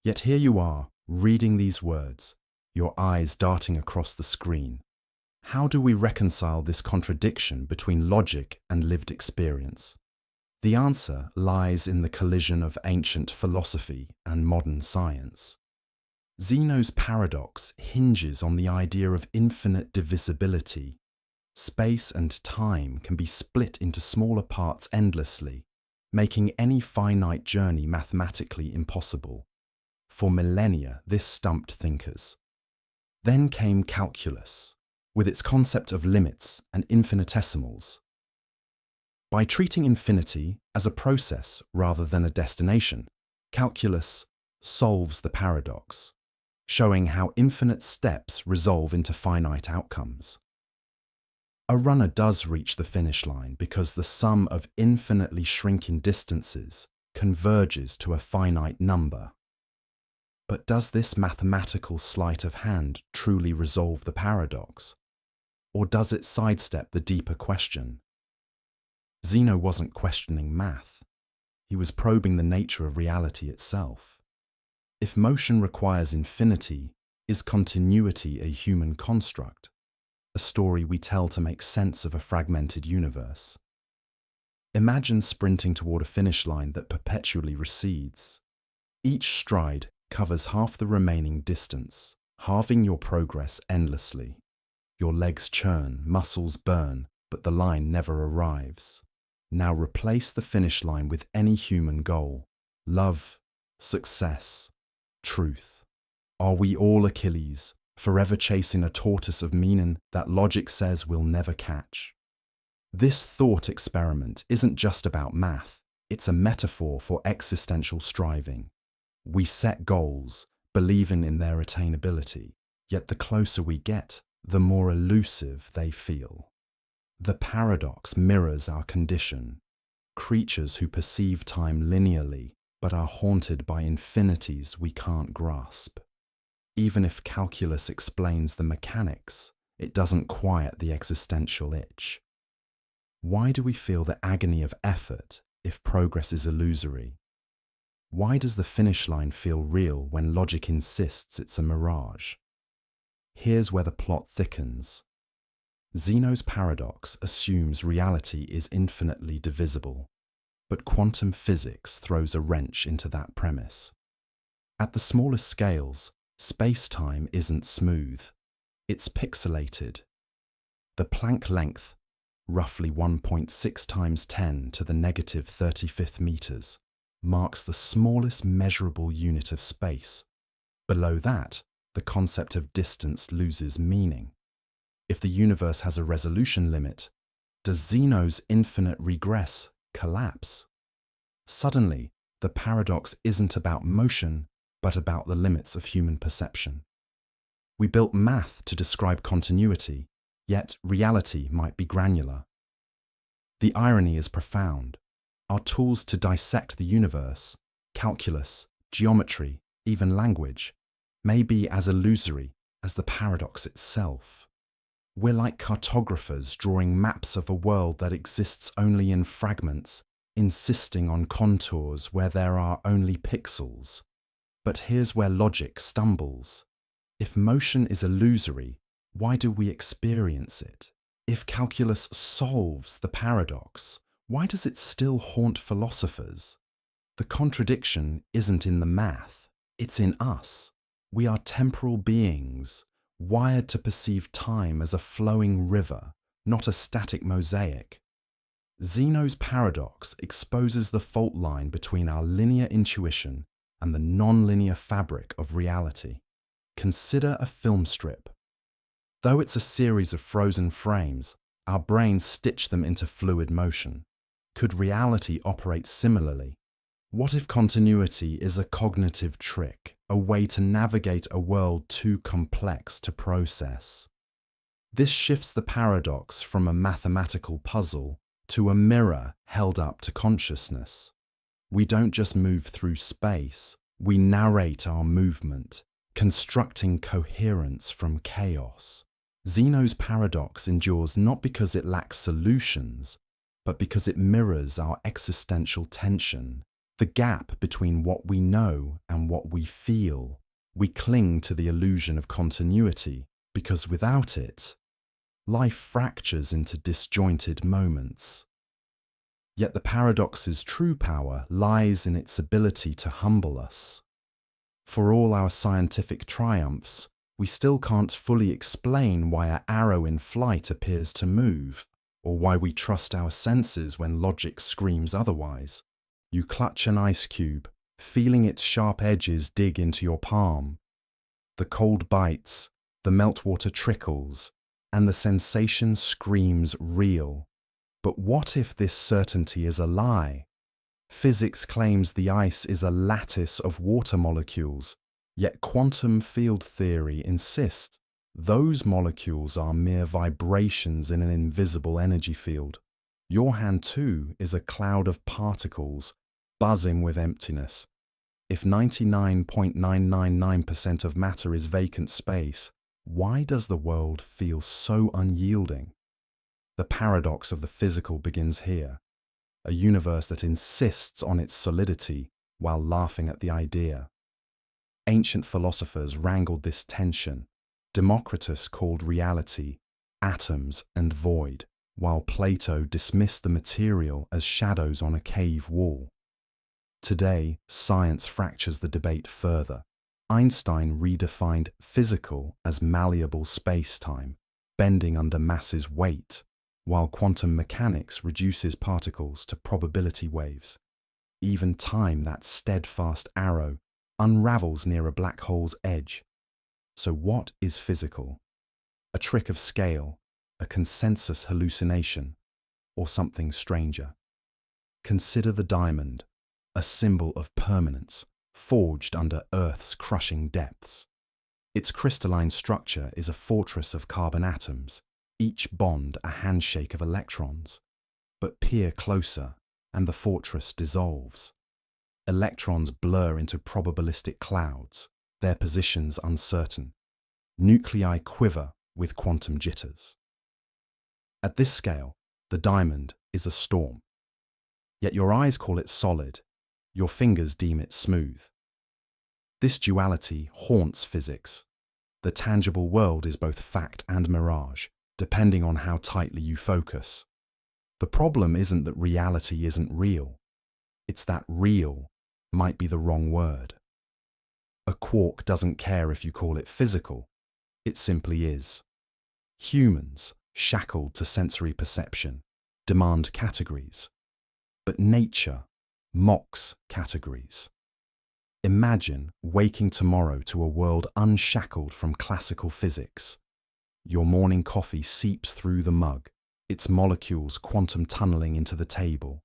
Yet here you are, reading these words, your eyes darting across the screen. How do we reconcile this contradiction between logic and lived experience? The answer lies in the collision of ancient philosophy and modern science. Zeno's paradox hinges on the idea of infinite divisibility. Space and time can be split into smaller parts endlessly, making any finite journey mathematically impossible. For millennia, this stumped thinkers. Then came calculus, with its concept of limits and infinitesimals. By treating infinity as a process rather than a destination, calculus solves the paradox, showing how infinite steps resolve into finite outcomes. A runner does reach the finish line because the sum of infinitely shrinking distances converges to a finite number. But does this mathematical sleight of hand truly resolve the paradox? Or does it sidestep the deeper question? Zeno wasn't questioning math. He was probing the nature of reality itself. If motion requires infinity, is continuity a human construct? A story we tell to make sense of a fragmented universe? Imagine sprinting toward a finish line that perpetually recedes. Each stride covers half the remaining distance, halving your progress endlessly. Your legs churn, muscles burn, but the line never arrives. Now replace the finish line with any human goal: love, success, truth. Are we all Achilles, forever chasing a tortoise of meaning that logic says we'll never catch? This thought experiment isn't just about math, it's a metaphor for existential striving. We set goals, believing in their attainability, yet the closer we get, the more elusive they feel. The paradox mirrors our condition, creatures who perceive time linearly but are haunted by infinities we can't grasp. Even if calculus explains the mechanics, it doesn't quiet the existential itch. Why do we feel the agony of effort if progress is illusory? Why does the finish line feel real when logic insists it's a mirage? Here's where the plot thickens. Zeno's paradox assumes reality is infinitely divisible, but quantum physics throws a wrench into that premise. At the smallest scales, space-time isn't smooth. It's pixelated. The Planck length, roughly 1.6 times 10 to the negative 35th meters, marks the smallest measurable unit of space. Below that, the concept of distance loses meaning. If the universe has a resolution limit, does Zeno's infinite regress collapse? Suddenly, the paradox isn't about motion, but about the limits of human perception. We built math to describe continuity, yet reality might be granular. The irony is profound. Our tools to dissect the universe, calculus, geometry, even language, may be as illusory as the paradox itself. We're like cartographers drawing maps of a world that exists only in fragments, insisting on contours where there are only pixels. But here's where logic stumbles. If motion is illusory, why do we experience it? If calculus solves the paradox, why does it still haunt philosophers? The contradiction isn't in the math, it's in us. We are temporal beings, wired to perceive time as a flowing river, not a static mosaic. Zeno's paradox exposes the fault line between our linear intuition and the non-linear fabric of reality. Consider a film strip. Though it's a series of frozen frames, our brains stitch them into fluid motion. Could reality operate similarly? What if continuity is a cognitive trick, a way to navigate a world too complex to process? This shifts the paradox from a mathematical puzzle to a mirror held up to consciousness. We don't just move through space, we narrate our movement, constructing coherence from chaos. Zeno's paradox endures not because it lacks solutions, but because it mirrors our existential tension, the gap between what we know and what we feel. We cling to the illusion of continuity because without it, life fractures into disjointed moments. Yet the paradox's true power lies in its ability to humble us. For all our scientific triumphs, we still can't fully explain why an arrow in flight appears to move, or why we trust our senses when logic screams otherwise. You clutch an ice cube, feeling its sharp edges dig into your palm. The cold bites, the meltwater trickles, and the sensation screams real. But what if this certainty is a lie? Physics claims the ice is a lattice of water molecules, yet quantum field theory insists those molecules are mere vibrations in an invisible energy field. Your hand too is a cloud of particles, buzzing with emptiness. If 99.999% of matter is vacant space, why does the world feel so unyielding? The paradox of the physical begins here, a universe that insists on its solidity while laughing at the idea. Ancient philosophers wrangled this tension. Democritus called reality atoms and void, while Plato dismissed the material as shadows on a cave wall. Today, science fractures the debate further. Einstein redefined physical as malleable space-time, bending under mass's weight, while quantum mechanics reduces particles to probability waves. Even time, that steadfast arrow, unravels near a black hole's edge. So what is physical? A trick of scale, a consensus hallucination, or something stranger? Consider the diamond, a symbol of permanence, forged under Earth's crushing depths. Its crystalline structure is a fortress of carbon atoms, each bond a handshake of electrons. But peer closer, and the fortress dissolves. Electrons blur into probabilistic clouds, their positions uncertain. Nuclei quiver with quantum jitters. At this scale, the diamond is a storm. Yet your eyes call it solid, your fingers deem it smooth. This duality haunts physics. The tangible world is both fact and mirage, depending on how tightly you focus. The problem isn't that reality isn't real. It's that real might be the wrong word. A quark doesn't care if you call it physical. It simply is. Humans, shackled to sensory perception, demand categories. But nature mocks categories. Imagine waking tomorrow to a world unshackled from classical physics. Your morning coffee seeps through the mug, its molecules quantum tunneling into the table.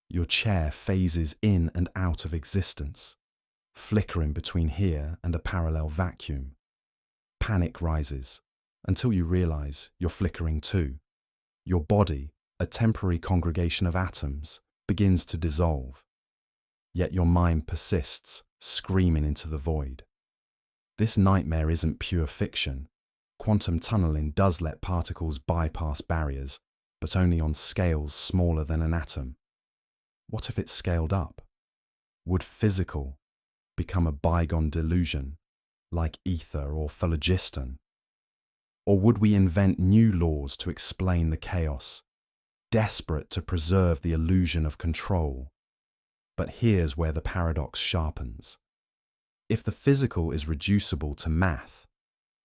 Your chair phases in and out of existence, flickering between here and a parallel vacuum. Panic rises, until you realize you're flickering too. Your body, a temporary congregation of atoms, begins to dissolve. Yet your mind persists, screaming into the void. This nightmare isn't pure fiction. Quantum tunneling does let particles bypass barriers, but only on scales smaller than an atom. What if it's scaled up? Would physical become a bygone delusion, like ether or phlogiston? Or would we invent new laws to explain the chaos, desperate to preserve the illusion of control? But here's where the paradox sharpens. If the physical is reducible to math,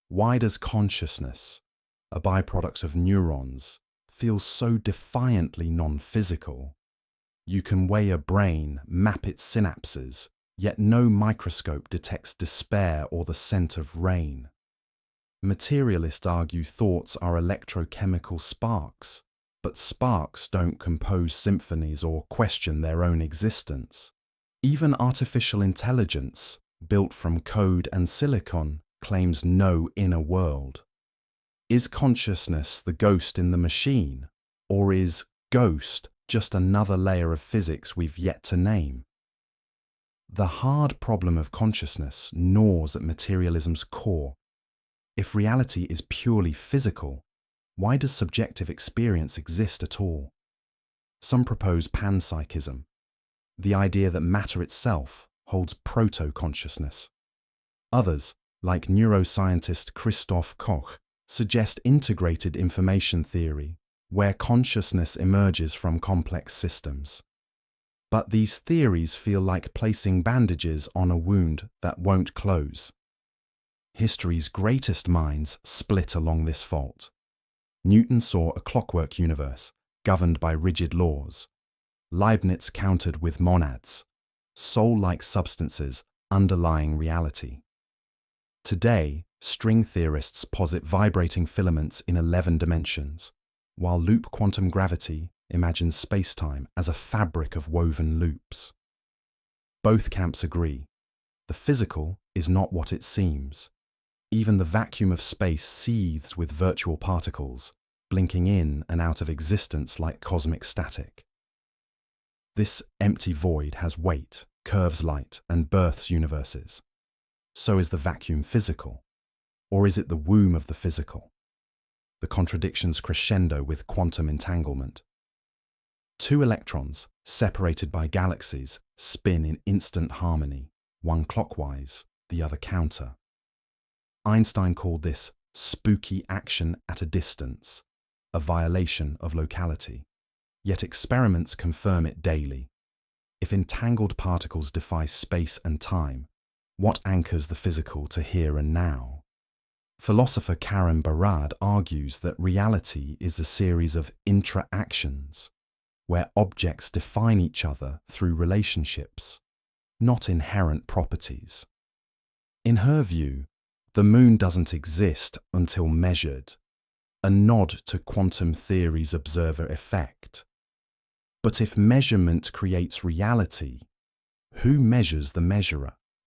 why does consciousness, a byproduct of neurons, feel so defiantly non-physical? You can weigh a brain, map its synapses, yet no microscope detects despair or the scent of rain. Materialists argue thoughts are electrochemical sparks, but sparks don't compose symphonies or question their own existence. Even artificial intelligence, built from code and silicon, claims no inner world. Is consciousness the ghost in the machine, or is ghost just another layer of physics we've yet to name? The hard problem of consciousness gnaws at materialism's core. If reality is purely physical, why does subjective experience exist at all? Some propose panpsychism, the idea that matter itself holds proto-consciousness. Others, like neuroscientist Christoph Koch, suggest integrated information theory, where consciousness emerges from complex systems. But these theories feel like placing bandages on a wound that won't close. History's greatest minds split along this fault. Newton saw a clockwork universe, governed by rigid laws. Leibniz countered with monads, soul-like substances underlying reality. Today, string theorists posit vibrating filaments in 11 dimensions, while loop quantum gravity imagines space-time as a fabric of woven loops. Both camps agree. The physical is not what it seems. Even the vacuum of space seethes with virtual particles, blinking in and out of existence like cosmic static. This empty void has weight, curves light, and births universes. So is the vacuum physical? Or is it the womb of the physical? The contradictions crescendo with quantum entanglement. Two electrons, separated by galaxies, spin in instant harmony, one clockwise, the other counter. Einstein called this spooky action at a distance, a violation of locality. Yet experiments confirm it daily. If entangled particles defy space and time, what anchors the physical to here and now? Philosopher Karen Barad argues that reality is a series of intra-actions, where objects define each other through relationships, not inherent properties. In her view, the moon doesn't exist until measured, a nod to quantum theory's observer effect. But if measurement creates reality, who measures the measurer?